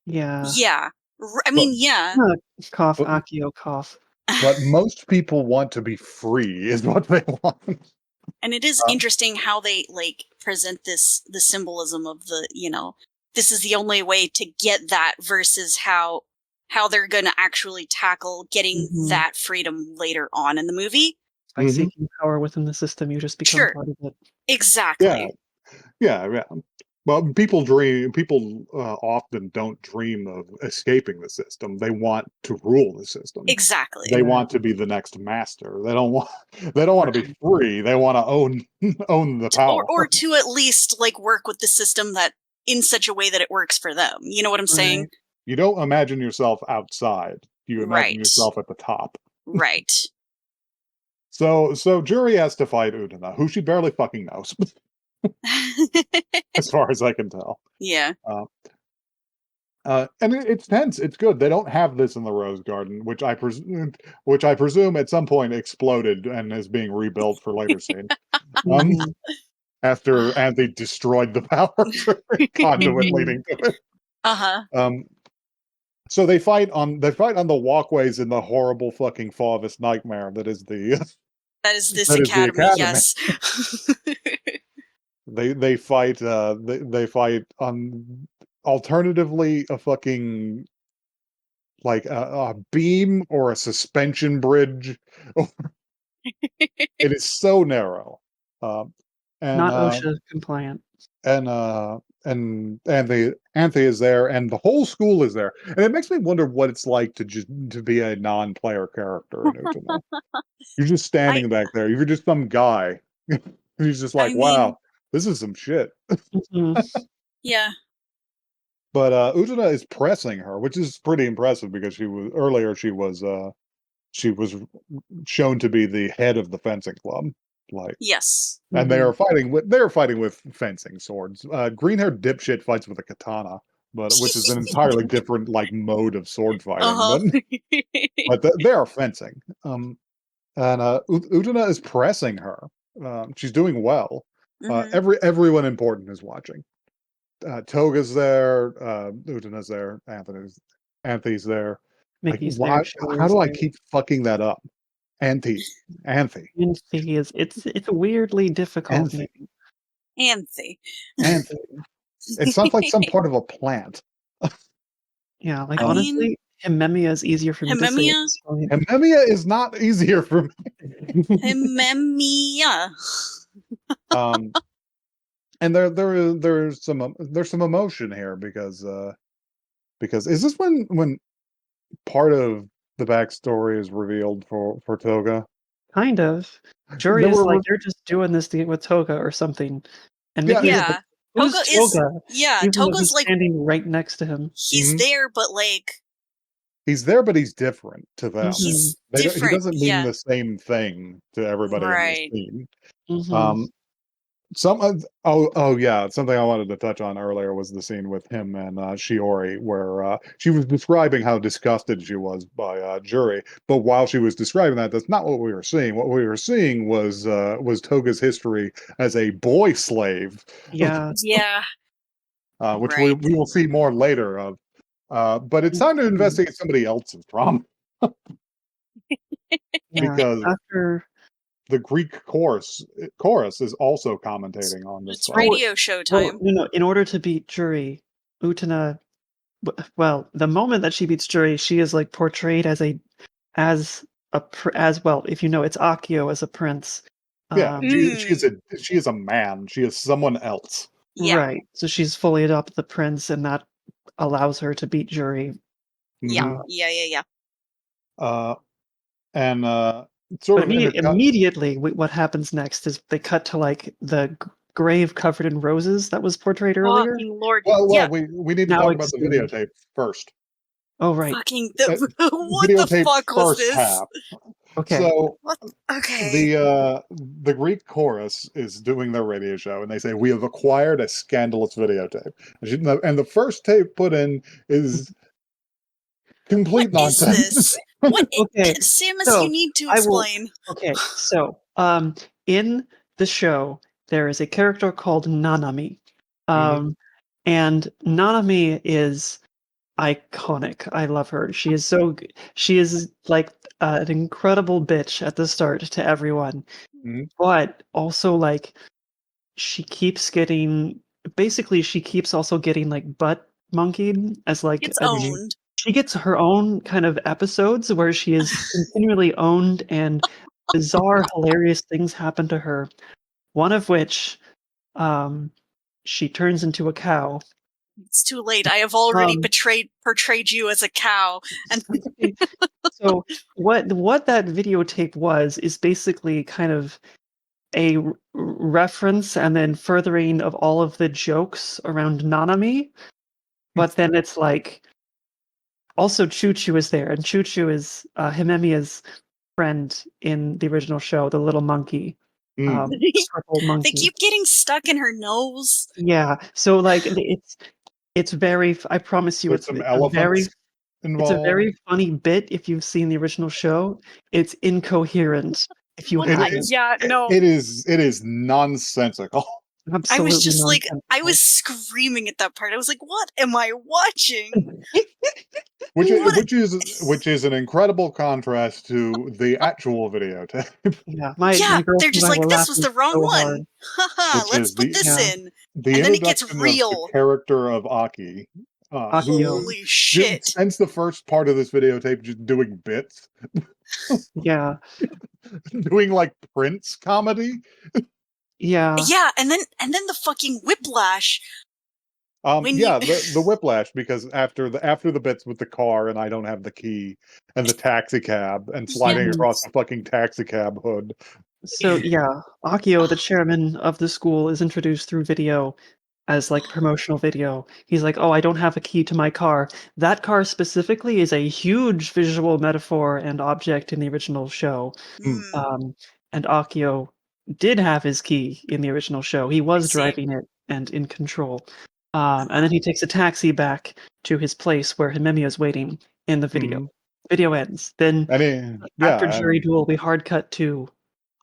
yeah. Yeah. I but mean, yeah. Uh, cough, but Akio, cough. but most people want to be free, is what they want. And it is Uh, interesting how they like present the symbolism of the, this is the only way to get that versus how they're going to actually tackle getting hmm that freedom later on in the movie. By mhm. seeking power within the system, you just become Sure. part of it. Yeah, Exactly. yeah. Well, people often don't dream of escaping the system. They want to rule the system. They Exactly. Right, want to be the next master. They don't want to be free. They want to own own the power. Or to at least like work with the system that in such a way that it works for them. You know what I'm saying? right. You don't imagine yourself outside. You imagine Right. yourself at the top. Right. So Jury has to fight Udina, who she barely fucking knows, as far as I can tell. Yeah. Uh, and it's tense. It's good. They don't have this in the Rose Garden, which I presume at some point exploded and is being rebuilt for later scenes. Um, hmm after Anthe destroyed the power conduit hmm leading to it. Uh-huh. Um, so they fight on the walkways in the horrible fucking Fauvist nightmare that is the That is this that is the academy, academy. yes. they fight they fight on alternatively a fucking like a beam or a suspension bridge. It is so narrow. Um, and Not OSHA compliant. and Anthe is there, and the whole school is there, and it makes me wonder what it's like to just to be a non-player character in Utena. You're just I standing back there. You're just some guy. He's just like, I mean, wow, this is some shit. Mhm. yeah. But Utena is pressing her, which is pretty impressive because she was shown to be the head of the fencing club. Like, Yes. and Mhm. they're fighting with fencing swords. Green-haired dipshit fights with a katana, but which is an entirely different like mode of sword fighting. Uh-huh. But they are fencing. And Utena is pressing her. She's doing well. Mhm. Everyone important is watching. Toga's there. Utena's there. Anthe's there. Like, Mickey's there. why? How Shore's do I there. keep fucking that up? Anthe, Anthe, Anthe is it's a weirdly difficult Anthe, name. Anthe. Anthe. It sounds like some part of a plant. Yeah, like I mean, honestly, Himemia is easier for me to say at Hememia? this point. Hememia is not easier for me. Hememia. Um, and there's some emotion here because is this when part of the backstory is revealed for Toga? Kind of. Jury There is were like, they're just doing this thing with Toga or something. And yeah, Mickey's yeah. like, Yeah. who's Toga? Even though Toga's he's like standing right next to him. he's Mhm. there, but like He's there, but he's different to them. Mhm. he's He different. doesn't mean Yeah. the same thing to everybody in this Right. scene. Mhm. Um, yeah, something I wanted to touch on earlier was the scene with him and Shiori, where she was describing how disgusted she was by Juri. But while she was describing that, that's not what we were seeing. What we were seeing was Toga's history as a boy slave, Yeah. Yeah. which Right. we will see more later of. But it's time to Mhm. investigate somebody else's trauma Yeah. because After the Greek chorus is also commentating on this It's fight. radio show well, time. in order to beat Jury, Utena well, the moment that she beats Jury, she is like portrayed as as well, if you know, it's Akio as a prince. Yeah, Um, Mm. she is a man. She is someone else. Yeah. right. So she's fully adopted the prince, and that allows her to beat Jury. Yeah. Hmm. Yeah. Uh, and sort But of intercut. immediately, what happens next is they cut to like the grave covered in roses that was portrayed earlier. Fucking Lord. Well, Yeah. we need to Now talk about the exhumed. videotape first. Oh, right. Fucking Uh, what the Videotape fuck was first this? half. Okay. So What? Okay. the Greek chorus is doing their radio show, and they say we have acquired a scandalous videotape, and the first tape put in is What complete is nonsense. this? What? Okay. Samus, you So need to I will. explain. Okay. So, in the show, there is a character called Nanami. Mhm. And Nanami is iconic. I love her. She is she is like an incredible bitch at the start to everyone, Mhm. but also like she keeps getting basically she keeps also getting like butt monkeyed as like It's a Mhm. owned. she gets her own kind of episodes where she is continually owned and bizarre hilarious things happen to her. One of which um she turns into a cow. It's too late. I have already Um portrayed you as a cow. And So what that videotape was is basically kind of a reference and then furthering of all of the jokes around Nanami, but then it's like also Choo Choo is there, and Choo Choo is Himemiya's friend in the original show, the little monkey, Mm. purple they monkey. keep getting stuck in her nose. Yeah, so like it's very. I promise you, There's it's some it's a very elephants it's a involved. very funny bit if you've seen the original show. It's incoherent if you What? It haven't. is Yeah. No. it is nonsensical. I was Absolutely just like, I nonsensical. was screaming at that part. I was like, what am I watching? Which What? which is an incredible contrast to the actual videotape, Yeah, my Yeah, they're girlfriend and just I like, were this was laughing the wrong so one. hard. Haha, which let's is put this Yeah. in. the And then it gets introduction of the real. character of Aki, Akio. who Holy shit. spends the first part of this videotape just doing bits, Yeah. doing like Prince comedy. Yeah. Yeah, and then the fucking whiplash when you Yeah, the whiplash, because after the bits with the car and I don't have the key and the taxi cab and yeah. sliding across the fucking taxi cab hood. So yeah, Akio, the chairman of the school, is introduced through video as like promotional video. He's like, "Oh, I don't have a key to my car." That car specifically is a huge visual metaphor and object in the original show. Mm, Um, and Akio did have his key in the original show. He I was see. driving it and in control. And Uh-huh. then he takes a taxi back to his place where Himemiya is waiting in the video. Mhm. Video ends. Then I mean, after yeah, jury duel, we hard cut to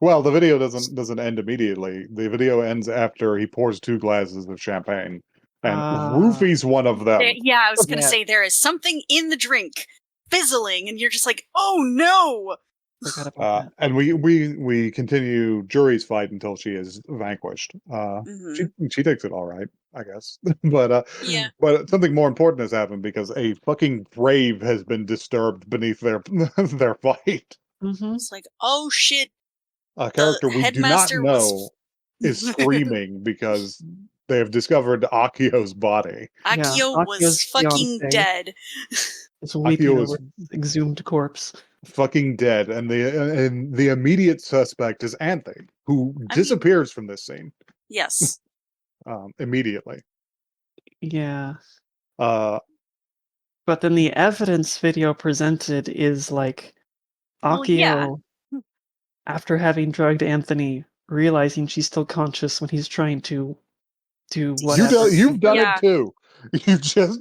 well, the video doesn't end immediately. The video ends after he pours 2 glasses of champagne and uh roofies one of them. Yeah, I was gonna yeah, say there is something in the drink fizzling, and you're just like, oh no! forgot about that. And we continue jury's fight until she is vanquished. Mm-hmm. She takes it all right, I guess. But Yeah. but something more important has happened because a fucking grave has been disturbed beneath their their fight. Mhm. It's like, oh shit, A the character we do not headmaster know was. is screaming because they have discovered Akio's body. Yeah, Akio was Akio's fucking fiancé dead. is weeping Akio over is his exhumed corpse. fucking dead, and the immediate suspect is Anthe, who I mean, disappears from this scene yes. immediately. Yeah. Uh, But then the evidence video presented is like Well, yeah. Akio, after having drugged Anthony, realizing she's still conscious when he's trying to do whatever. you've done it Yeah. too. You just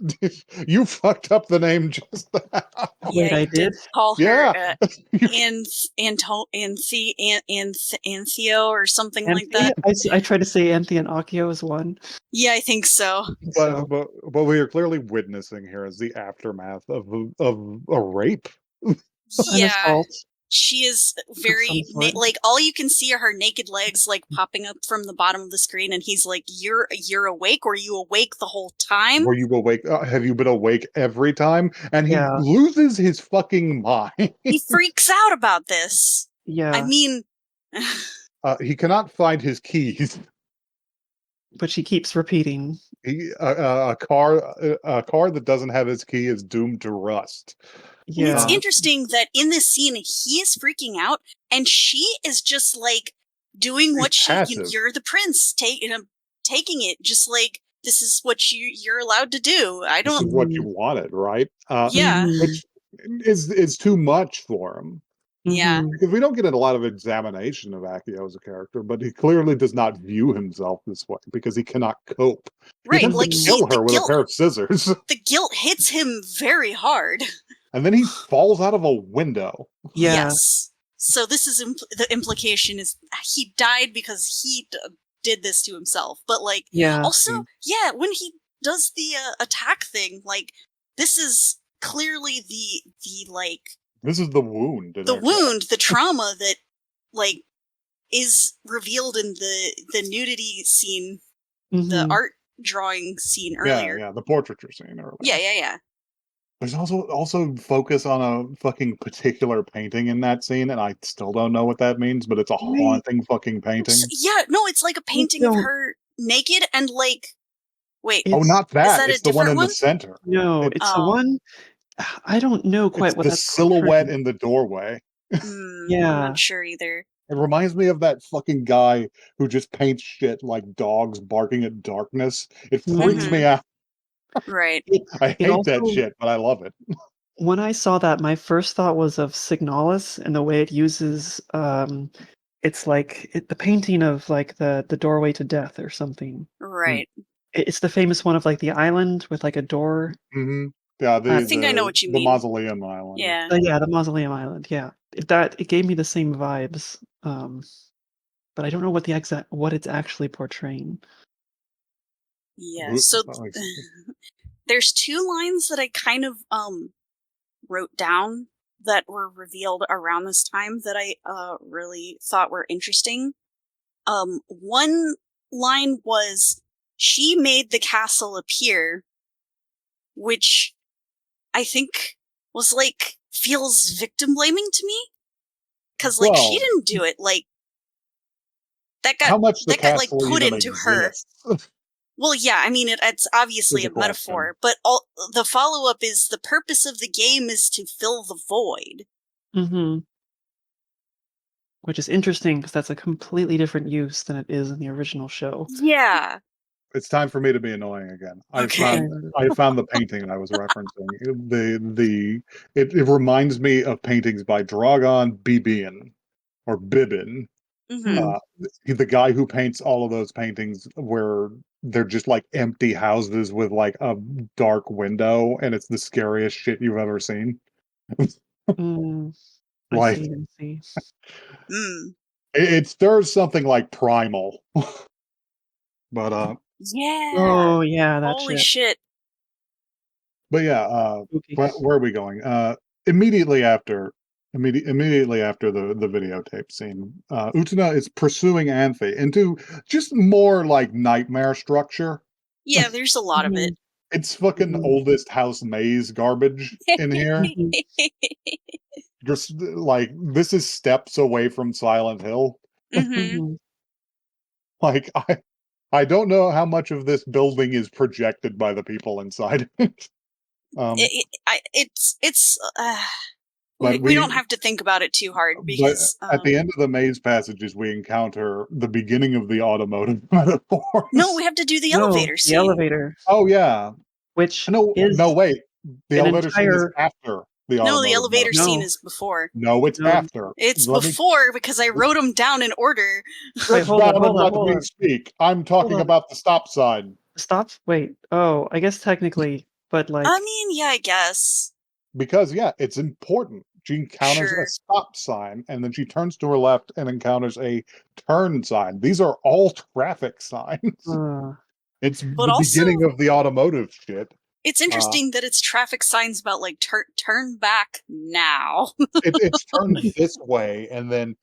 you fucked up the name just now. Yeah, Wait, I you did? did call her Yeah. You- Antheo or something like Anthony? that. I tried to say Anthony and Akio as one. Yeah, I think so. So but what we are clearly witnessing here is the aftermath of a rape. an Yeah, assault she is of some very sort. like all you can see are her naked legs like popping up from the bottom of the screen, and he's like, "You're awake? Were you awake the whole time?" Were you awake? Have you been awake every time? And he Yeah, loses his fucking mind. He freaks out about this. I yeah. mean, He cannot find his keys. But she keeps repeating. A car that doesn't have its key is doomed to rust. and it's Yeah, interesting that in this scene he is freaking out, and she is just like doing what She's passive. you're the prince, taking it, just like this is what you're allowed to do. I This don't. is what you wanted, right? Yeah, Mhm, Which is too much for him. yeah. mhm. Because we don't get a lot of examination of Akio as a character, but he clearly does not view himself this way because he cannot cope. He Right, attempts to like kill her with a pair of scissors, the guilt hits him very hard. and then he falls out of a window. Yeah, Yes. So this is the implication is he died because he did this to himself. But like, yeah. also, yeah, when he does the attack thing, like this is clearly the like This is the wound. In the her wound, the trauma that like is revealed in the nudity scene, the Mhm. art drawing scene Yeah, earlier. yeah, the portraiture scene earlier. Yeah. There's also focus on a fucking particular painting in that scene, and I still don't know what that means, but it's a I haunting fucking painting. Yeah, no, it's like a painting of don't her naked and like wait, Oh, it's not is that. that a It's the one different in the one? center. no, It's it's the Oh, one I don't know it's quite what the that's silhouette portraying. in the doorway. I'm Yeah, not sure either. It reminds me of that fucking guy who just paints shit like dogs barking at darkness. It freaks mhm. Mm-hmm. me out. Right. It I it hate that also shit, but I love it. when I saw that, my first thought was of Signalis and the way it uses, it's like the painting of like the doorway to death or something. Right. It's the famous one of like the island with like a door. Hmm. Yeah, I Uh, think I know what you the mean. mausoleum island. Yeah. yeah, the Mausoleum Island. Yeah, it gave me the same vibes. but I don't know what it's actually portraying. Yeah, so there's two lines that I kind of wrote down that were revealed around this time that I really thought were interesting. One line was, "She made the castle appear," which I think was like feels victim blaming to me, because like she didn't do it. Like that got how much the that got like castle put even into her. exists? Well, yeah, I mean it's obviously Is a a question. metaphor, but the follow up is the purpose of the game is to fill the void. Mm-hmm. Which is interesting because that's a completely different use than it is in the original show. Yeah. It's time for me to be annoying again. Okay. I found the painting I was referencing. It reminds me of paintings by Dragan Bibin or Bibin. Mm-hmm. The guy who paints all of those paintings where they're just like empty houses with like a dark window, and it's the scariest shit you've ever seen. I Like see. it stirs something like primal. But Yeah. Oh yeah, that Holy shit. shit. but yeah, Spooky. where are we going? Immediately after the videotape scene, Utena is pursuing Anthe into just more like nightmare structure. Yeah, there's a lot of it. It's fucking Mhm. oldest house maze garbage in here. Mhm. Just like this is steps away from Silent Hill. Mm-hmm. Mhm. Like I don't know how much of this building is projected by the people inside it. It's But we don't have to think about it too hard but because at the end of the maze passages, we encounter the beginning of the automotive no, metaphors. we have to do the No, elevator the scene. elevator, Oh yeah, which no, is wait. The an elevator scene is entire after the No, the automotive elevator metaphor. scene no, is before. No, it's no. after. It's Let me. before because I wrote them down in order. Wait, Sit hold on, down and hold on, let hold me on, speak. I'm hold talking on. about the stop sign. Stop. Wait. Oh, I guess technically, but I like, mean, yeah, I guess. Because yeah, it's important. She encounters a Sure. stop sign, and then she turns to her left and encounters a turn sign. These are all traffic signs. uh, It's But the also, beginning of the automotive shit. it's interesting that it's traffic signs about like turn back now. It's turned this way, and then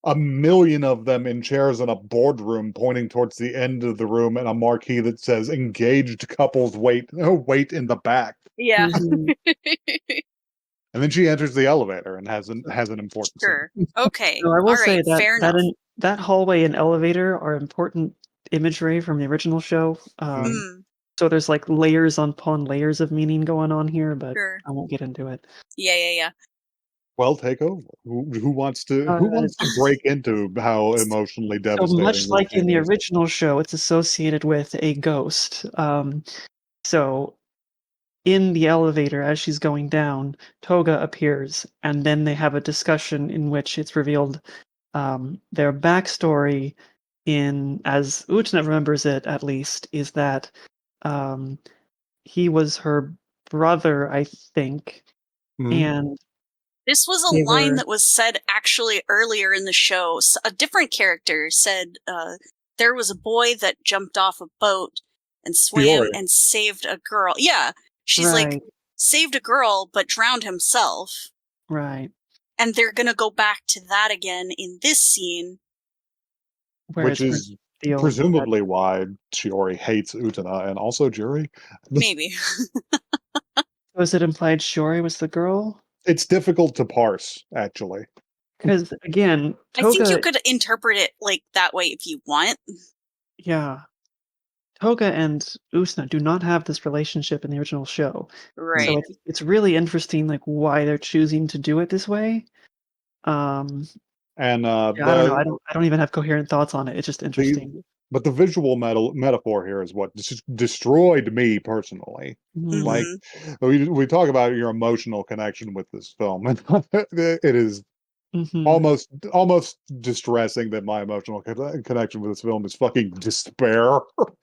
a million of them in chairs in a boardroom pointing towards the end of the room, and a marquee that says "Engaged couples wait in the back." Yeah. mhm. And then she enters the elevator and has an important Sure. scene. Okay. So I will All say right. that Fair enough. that hallway and elevator are important imagery from the original show. Mm, So there's like layers upon layers of meaning going on here, but sure. I won't get into it. Yeah. Well, take over. Who wants Uh, to break into how emotionally so much devastating this like in scene the is? original show, it's associated with a ghost. So in the elevator, as she's going down, Toga appears, and then they have a discussion in which it's revealed their backstory as Utena remembers it at least, is that um, he was her brother, I think, Mhm. and This was a they line were that was said actually earlier in the show. A different character said there was a boy that jumped off a boat and swam Fiore. and saved a girl. Yeah, she's like, right, saved a girl but drowned himself. right, And they're going to go back to that again in this scene. where Which it's is revealed that presumably why Shiori hates Utena and also Juri. Maybe. was it implied Shiori was the girl? It's difficult to parse, actually. Because again, I think you Toga, could interpret it like that way if you want. yeah, Toga and Usna do not have this relationship in the original show. So Right. it's really interesting, like why they're choosing to do it this way. Um, And yeah, I don't know. I don't even have coherent thoughts on it. It's just the interesting. but the visual metaphor here is what destroyed me personally. Mhm. Like Mm-hmm. we talk about your emotional connection with this film, and it is Mhm. almost distressing that my emotional connection with this film is fucking despair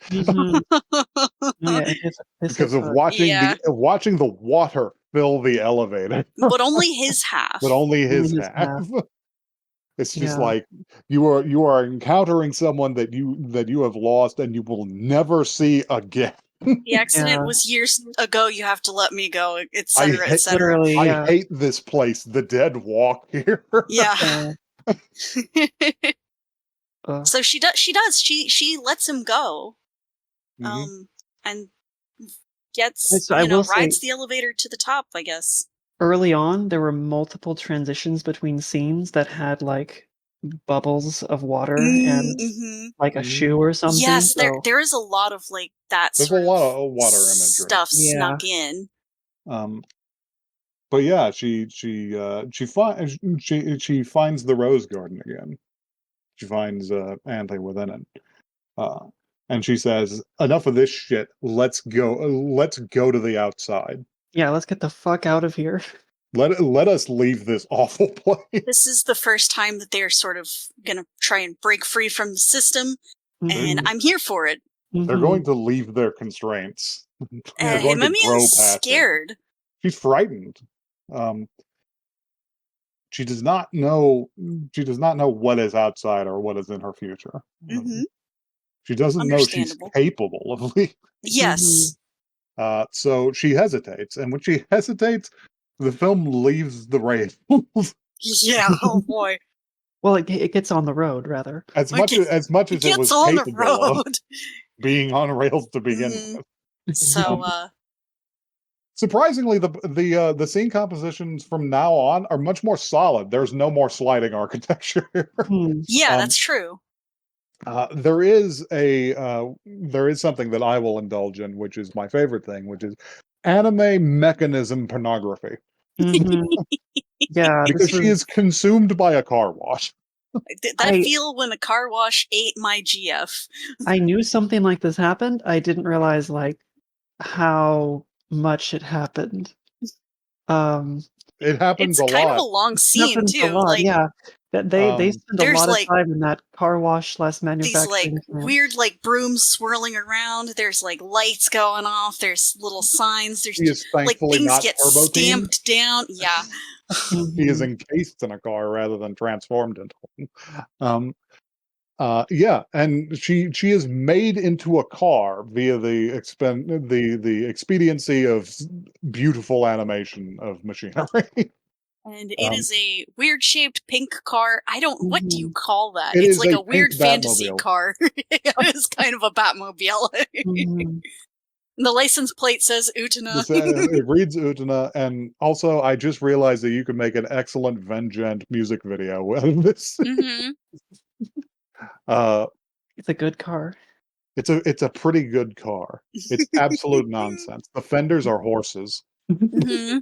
Mhm. No, yeah, it because hits of hard. Yeah. watching the water fill the elevator, But only his half. but only Only his his half. half. It's just Yeah. like you are encountering someone that you have lost and you will never see again. The accident Yeah. was years ago. You have to let me go, I etc., hate, etc. Literally, I yeah. hate this place. The dead walk here. Yeah. Uh, So she does. She lets him go. Mhm. And gets, so I will say, rides the elevator to the top, I guess. early on, there were multiple transitions between scenes that had like bubbles of water and Mm-hmm. like a Mhm. shoe or something. Yes, So there is a lot of like that There's a sort lot of of water imagery. stuff Yeah. snuck in. But yeah, she finds the rose garden again. She finds Anthony within it. And she says, "Enough of this shit. Let's go. Let's go to the outside. yeah, let's get the fuck out of here. Let us leave this awful place." This is the first time that they're sort of gonna try and break free from the system, and Mhm. I'm here for it. They're Mhm. going to leave their constraints. They're Yeah. going to Himemi grow is past it. scared. She's frightened. Um, she does not know. She does not know what is outside or what is in her future. Mm-hmm. She doesn't know she's Understandable. capable of leaving. Yes. So she hesitates, and when she hesitates, the film leaves the rails. Yeah. Oh boy. Well, it gets on the road rather. as Like, much it as it was gets on the capable of road. being on rails to begin Mhm. with. So, Surprisingly, the scene compositions from now on are much more solid. There's no more sliding architecture. Hmm. yeah, Um, that's true. there is something that I will indulge in, which is my favorite thing, which is anime mechanism pornography, Mhm. Yeah, because this she was is consumed by a car wash. That I feel when a car wash ate my GF. I knew something like this happened. I didn't realize like how much it happened. Um, It happens It's a kind of a lot. long it scene happens a too. lot, Like, yeah. That they Um, spend a there's lot of like time in that car wash less these like manufacturing plant. weird like brooms swirling around. There's like lights going off. There's little signs. There's he is like thankfully things not get turbo teamed. stamped down. Yeah. He is Mhm. encased in a car rather than transformed into one. Um, yeah, and she is made into a car via the expediency of beautiful animation of machinery. And it um, is a weird shaped pink car. What do you Mhm. call that? it It's is like a a pink weird fantasy Batmobile. car. It's kind of a Batmobile. Mhm. The license plate says Utena. It reads Utena, and also I just realized that you can make an excellent Vengent music video with this. Mm-hmm. Uh, It's a good car. it's a pretty good car. It's absolute nonsense. The fenders are horses. Mm-hmm.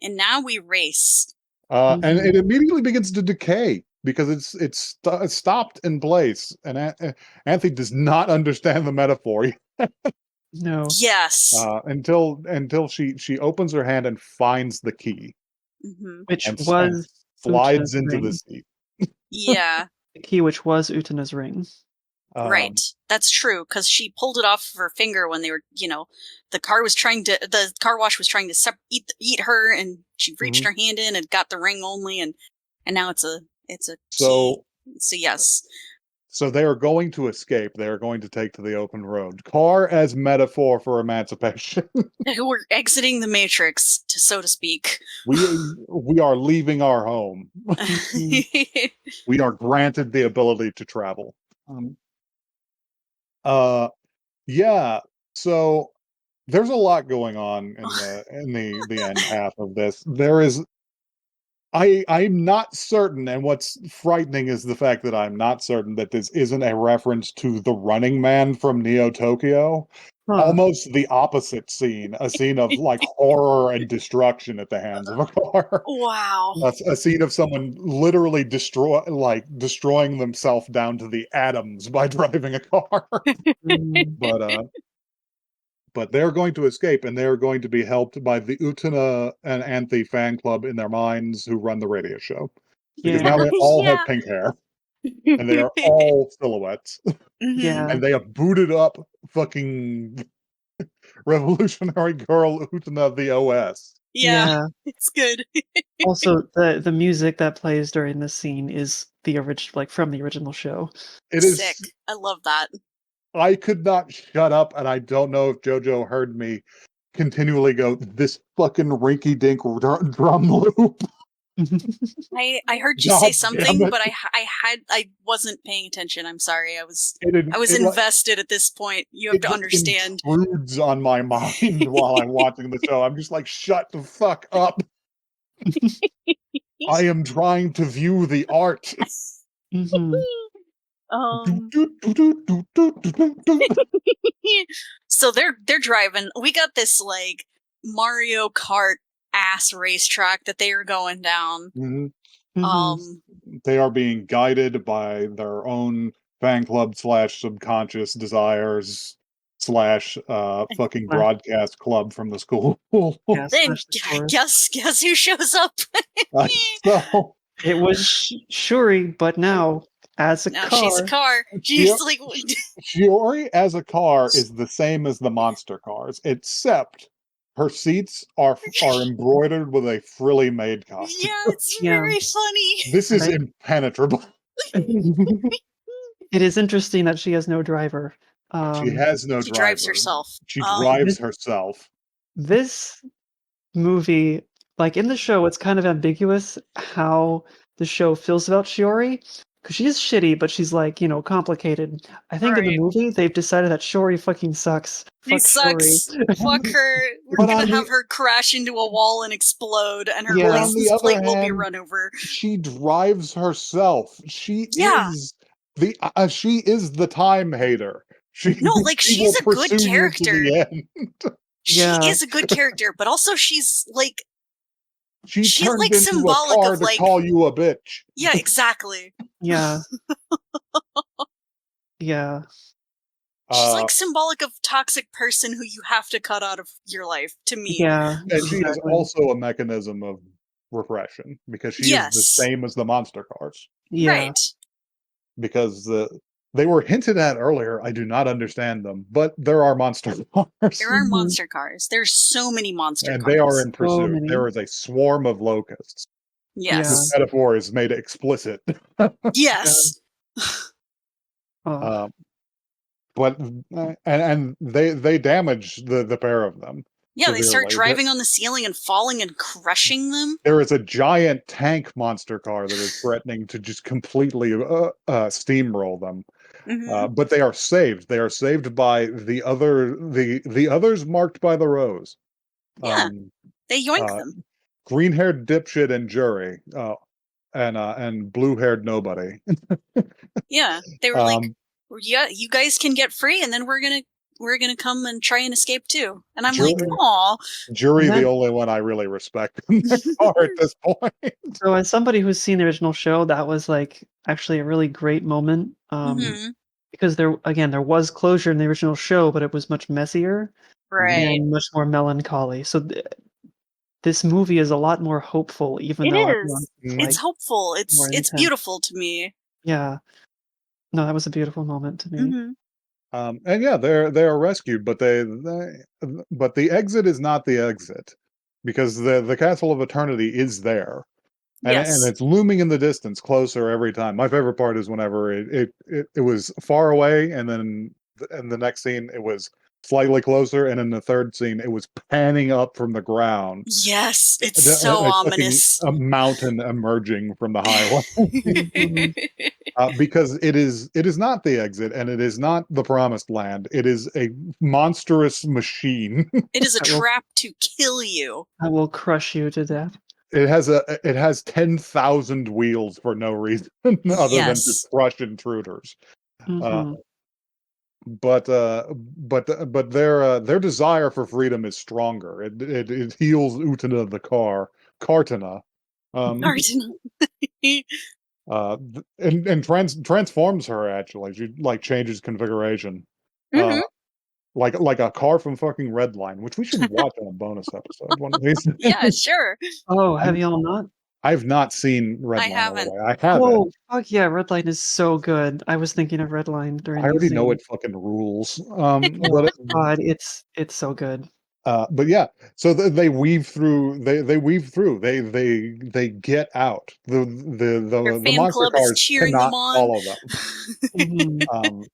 And now we race. And Mhm. it immediately begins to decay because it's stopped in place, and Anthony does not understand the metaphor No. Yes. until she opens her hand and finds the key Mm-hmm. Which and was Utena's slides into the ring. seat. Yeah. The key which was Utena's ring. Right. Um, That's true, because she pulled it off of her finger when they were, the car wash was trying to eat her, and she reached mhm. her hand in and got the ring only, and now it's a key. So So yes, so they are going to escape. They are going to take to the open road. Car as metaphor for emancipation. we're exiting the Matrix, so to speak. We are leaving our home. Mhm. We are granted the ability to travel. Um, uh, yeah. So there's a lot going on in the end half of this. There is I'm not certain, and what's frightening is the fact that I'm not certain that this isn't a reference to the Running Man from Neo Tokyo. Huh. Almost the opposite scene, a scene of like horror and destruction at the hands of a car. Wow. A scene of someone literally destroying themselves down to the atoms by driving a car. Mm. but they're going to escape, and they're going to be helped by the Utena and Anthe fan club in their minds who run the radio show. Because Yeah. now they all have Yeah. pink hair, and they are all silhouettes. Mhm. Yeah. And they have booted up fucking Revolutionary Girl Utena the OS. Yeah, it's good. Also, the music that plays during this scene is the original, like from the original show. It Sick. is. I love that. I could not shut up, and I don't know if JoJo heard me continually go, this fucking rinky-dink drum loop. I heard you God say damn something, it. but I wasn't paying attention. I'm sorry. I was It invested at this point. You have to just understand. intrudes on my mind while I'm watching the show. I'm just like, shut the fuck up. I am trying to view the art. Mhm. Um. So they're driving. We got this like Mario Kart ass racetrack that they are going down. Mhm. Um. They are being guided by their own fan club / subconscious desires / fucking Slash, broadcast club from the school. yeah, Then slash the chorus. guess who shows up? So It was Shuri, but now as a Now she's a car. car. Yep. She's like, Shiori as a car is the same as the monster cars, except her seats are embroidered with a frilly made costume. yeah, it's Yeah. very funny. This is impenetrable. It is interesting that she has no driver. She has no She drives driver. herself. She drives This- herself. This movie, like in the show, it's kind of ambiguous how the show feels about Shiori. Because she is shitty, but she's like, complicated. I think in the Right. movie, they've decided that Shiori fucking sucks. She Fuck Shiori. sucks. Fuck her. We're But gonna on the- have her crash into a wall and explode, and her Yeah. But on the license other plate will be hand, run over. she drives herself. She Yeah. is she is the time hater. She No, like she she's will a good pursue you to character. the end. She Yeah. is a good character, but also she's like, She she's turned like into a symbolic car of to like, call you a bitch. yeah, exactly. Yeah. Yeah. She's Uh, like symbolic of toxic person who you have to cut out of your life. To me, Yeah. and she is Exactly. also a mechanism of repression because she is the Yes. same as the monster cars. Yeah. right? Because they were hinted at earlier. I do not understand them, but there are monster cars. There are Mhm. monster cars. There's so many monster And cars. they are in So pursuit. many. There is a swarm of locusts. Yes. This metaphor is made explicit. Yes. Oh. But and they damage the pair of them. Yeah, they start severely. driving on the ceiling and falling and crushing them. There is a giant tank monster car that is threatening to just completely steamroll them. Mhm. But they are saved. They are saved by the others marked by the rose. Yeah. They yoink Uh, them. green-haired dipshit and jury, and blue-haired nobody. Yeah, they were like, Um, "Yeah, you guys can get free, and then we're gonna come and try and escape too." And I'm like, Jury, "Aw." jury, And the that- only one I really respect in the car at this point. So as somebody who's seen the original show, that was like actually a really great moment. Mhm. Because there was closure in the original show, but it was much messier Right. and much more melancholy. So this movie is a lot more hopeful, even It though is. everyone's Mhm. like It's hopeful. more It's intense. beautiful to me. Yeah. No, that was a beautiful moment to me. Mhm. And yeah, they are rescued, but but the exit is not the exit because the castle of eternity is there. And Yes. it's looming in the distance, closer every time. My favorite part is whenever it was far away, and then in the next scene it was slightly closer, and in the third scene it was panning up from the ground. Yes, it's A- so a fucking- ominous. A mountain emerging from the highway. Mhm. Because it is not the exit, and it is not the promised land. It is a monstrous machine. It is a That will- trap to kill you. I will crush you to death. It has 10,000 wheels for no reason other than to Yes. crush intruders. Uh, Mhm. but their desire for freedom is stronger. It heals Utena the Kartana, Arden. and transforms her actually. She like changes configuration, Mhm. like a car from fucking Redline, which we should watch on a bonus episode one of these. Yeah, sure. Oh, have y'all not? I've not seen I Redline all the haven't. way. I haven't. Oh, fuck yeah, Redline is so good. I was thinking of Redline during I these already know scenes. it fucking rules. Oh god, it's so good. But yeah, so they weave through. They weave through. They get out. Their The fan monster club is cars cheering them cannot on. follow them. Mhm.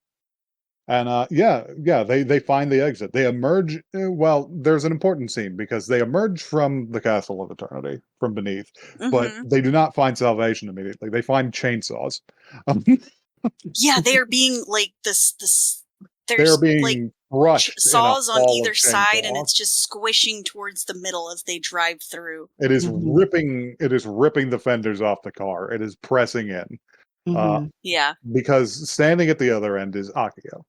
And yeah, they find the exit. They emerge. Well, there's an important scene because they emerge from the Castle of Eternity from beneath, but Hmm. they do not find salvation immediately. They find chainsaws. Yeah, they are being like this. They're There's like being crushed in a saws on hall of either side, and chainsaws. it's just squishing towards the middle as they drive through. It is Mhm. ripping. It is ripping the fenders off the car. It is pressing in. Uh, Mhm. Yeah. because standing at the other end is Akio.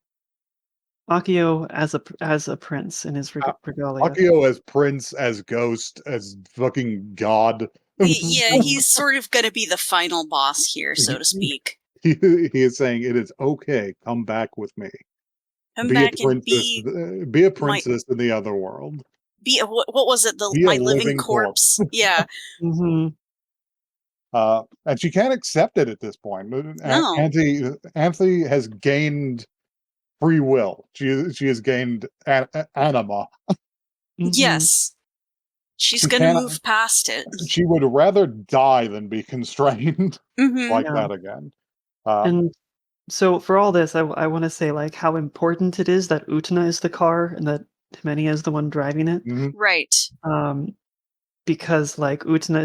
Akio as a prince in his Uh, regalia. Akio as prince, as ghost, as fucking god. Yeah, Mhm. he's sort of gonna be the final boss here, so to speak. He is saying it is okay. Come back with me. Come Be a back and princess. Be a my princess in the other world. what was it? Be a My living living corpse. corpse. Yeah. Mhm. And she can't accept it at this point. No. Anthony has gained free will. She has gained anima. Mhm. Yes. She's She gonna can't. move past it. She would rather die than be constrained Hmm. like Yeah. that again. Uh, And so for all this, I want to say like how important it is that Utena is the car and that Himenia is the one driving it. mhm. Right. Um, because like Utena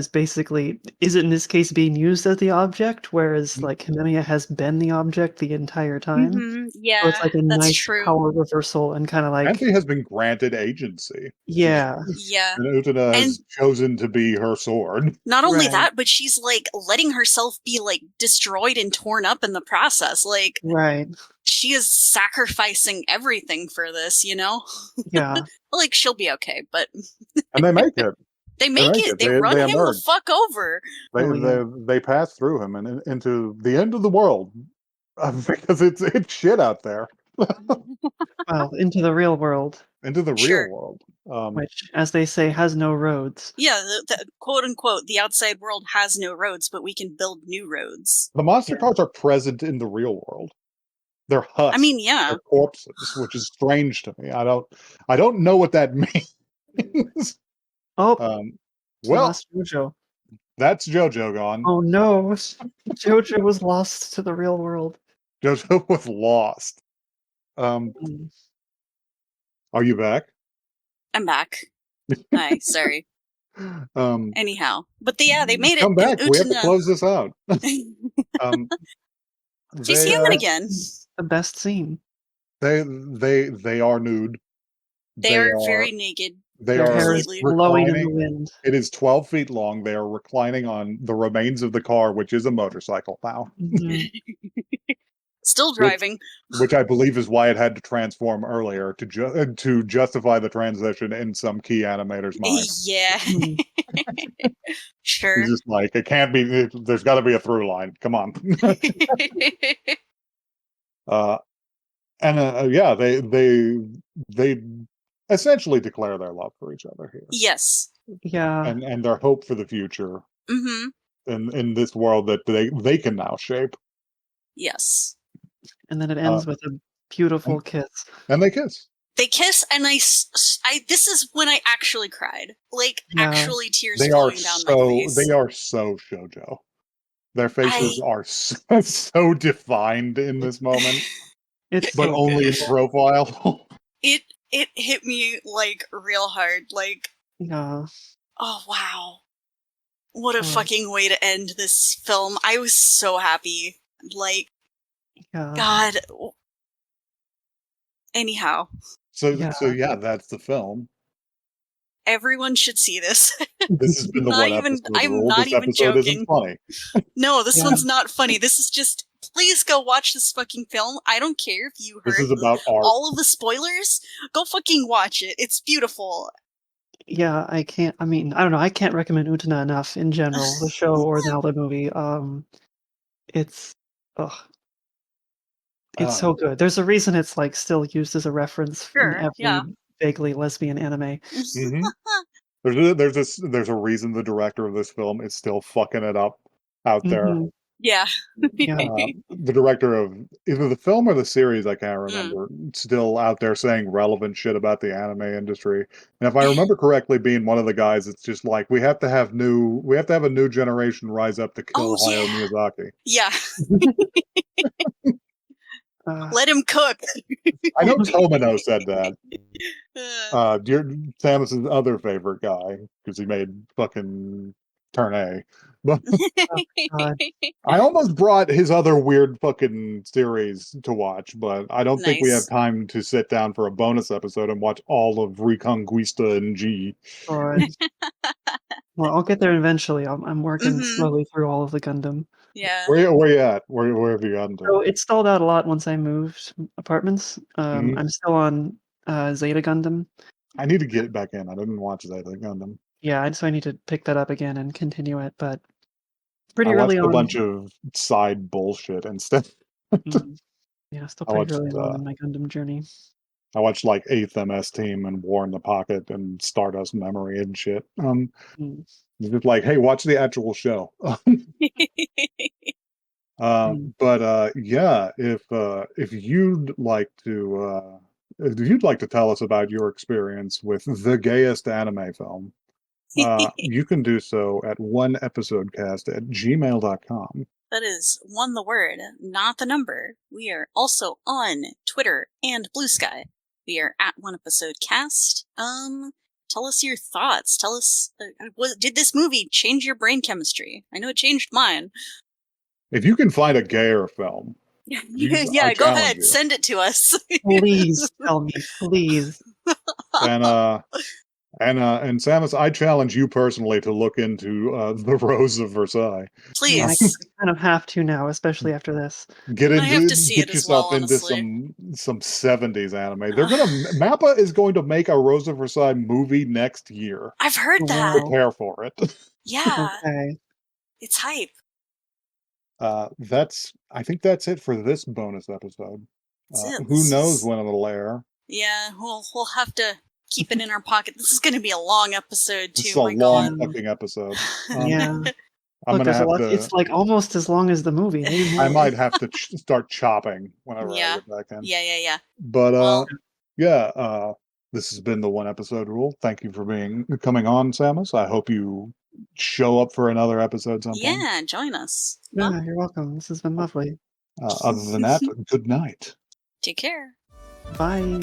is in this case being used as the object, whereas like Himenia has been the object the entire time. So it's Yeah, like a that's nice true. power reversal and kind of like Anthony has been granted agency. yeah, Yeah. And Utena And has chosen to be her sword. not only right, that, but she's like letting herself be like destroyed and torn up in the process. Like right, she is sacrificing everything for this, you know? yeah, Like she'll be okay, but And they make it. they They make make it. it. They run They him the emerge. fuck over. oh yeah. They pass through him and into the end of the world. Because it's shit out there. Well, into the real world, Into the real Sure. world. which, as they say, has no roads. Yeah, the quote unquote, the outside world has no roads, but we can build new roads. The monster Yeah. cards are present in the real world. They're I husks. mean, yeah. They're corpses, which is strange to me. I don't know what that means. Oh, Um, we well, lost Jojo. that's JoJo gone. Oh no, Jojo was lost to the real world. JoJo was lost. Um, Mm. are you back? I'm back. Hi, sorry. Um, Anyhow. But they made it come in back. We have to Utena. close this out. Um, She's they human again. The best scene. they are nude. They They are are very naked. they Their are hair is Completely. blowing in the reclining. wind. It is 12 feet long. They are reclining on the remains of the car, which is a motorcycle now. Mhm. Still Which driving. which I believe is why it had to transform earlier to justify the transition in some key animator's mind. Yeah. Mhm. He's Sure. just like, it can't be. There's got to be a through line. Come on. uh, and yeah, they essentially declare their love for each other here, Yes. Yeah, and their hope for the future Mm-hmm. in this world that they can now shape. Yes. and then it Uh, ends with a beautiful kiss. and they kiss. They kiss, and this is when I actually cried. Like, Yeah, actually tears flowing down my face. They are so shoujo. Their faces I are so defined in this moment, it's but so only in beautiful. profile. it it hit me like real hard. Like, Yeah, oh wow. What a oh, fucking way to end this film. I was so happy. Like, yeah, God. Anyhow, yeah. So yeah, that's the film. everyone should see this. This has been the one episode I'm rule. not This even episode isn't joking. funny. No, this Yeah. one's not funny. This is just, please go watch this fucking film. I don't care if you This heard is about art. all of the spoilers. Go fucking watch it. It's beautiful. Yeah, I can't. I mean, I don't know. I can't recommend Utena enough in general, the show or now the movie. It's, ugh, it's Uh, so good. There's a reason it's like still used as a reference in Sure, every yeah. vaguely lesbian anime. mhm. There's a reason the director of this film is still fucking it up out there. Mhm. Yeah. Yeah. The director of either the film or the series, I can't Mm. remember, still out there saying relevant shit about the anime industry. And if I remember correctly, being one of the guys, it's just like we have to have a new generation rise up to kill Oh, Hayao yeah. Miyazaki. Yeah. Uh, Let him cook. I know Tomino said that. Uh, Samus's other favorite guy, because he made fucking Turn A. But oh god. I almost brought his other weird fucking series to watch, but I don't think we have Nice. time to sit down for a bonus episode and watch all of Reconquista and G. God. Well, I'll get there eventually. I'm working Mhm. slowly through all of the Gundam. Yeah. Where you at? Where have you gotten to? So it stalled out a lot once I moved apartments. Mhm. I'm still on Zeta Gundam. I need to get back in. I didn't watch that Gundam. Yeah, so I need to pick that up again and continue it, but I pretty watched early a on. bunch of side bullshit instead. Mm, yeah, still I pretty watched early on in my Gundam journey. I watched like 8th MS Team and War in the Pocket and Stardust Memory and shit. Mm, It's just like, hey, watch the actual show. mm. Yeah, if you'd like to tell us about your experience with the gayest anime film, you can do so at oneepisodecast@gmail.com. That is one the word, not the number. We are also on Twitter and Blue Sky. We are at One Episode Cast. Tell us your thoughts. Tell us, did this movie change your brain chemistry? I know it changed mine. If you can find a gayer film, I Yeah, go challenge ahead, you. send it to us. Please tell me, please. And Samus, I challenge you personally to look into the Rose of Versailles. Yeah, I Please. kind of have to now, especially after this. I have to see it Get as well, yourself into honestly. some 70s anime. Mappa is going to make a Rose of Versailles movie next year. I've heard that. Wow. Prepare for it. Yeah, Okay. it's hype. I think that's it for this bonus episode. That's it. Who This knows is- when it'll air? Yeah, we'll have to keep it in our pocket. This is going to be a long episode This is too. a My long God. fucking episode. Yeah. I'm Look, gonna there's a have lot. to. It's like almost as long as the movie, maybe I more. might have to start chopping whenever I Yeah. get back in. Yeah. But Well, yeah, this has been the one episode rule. Thank you for coming on, Samus. I hope you show up for another episode sometime. yeah, join us. Yeah, Well, you're welcome. This has been lovely. Other than that, good night. take care. Bye.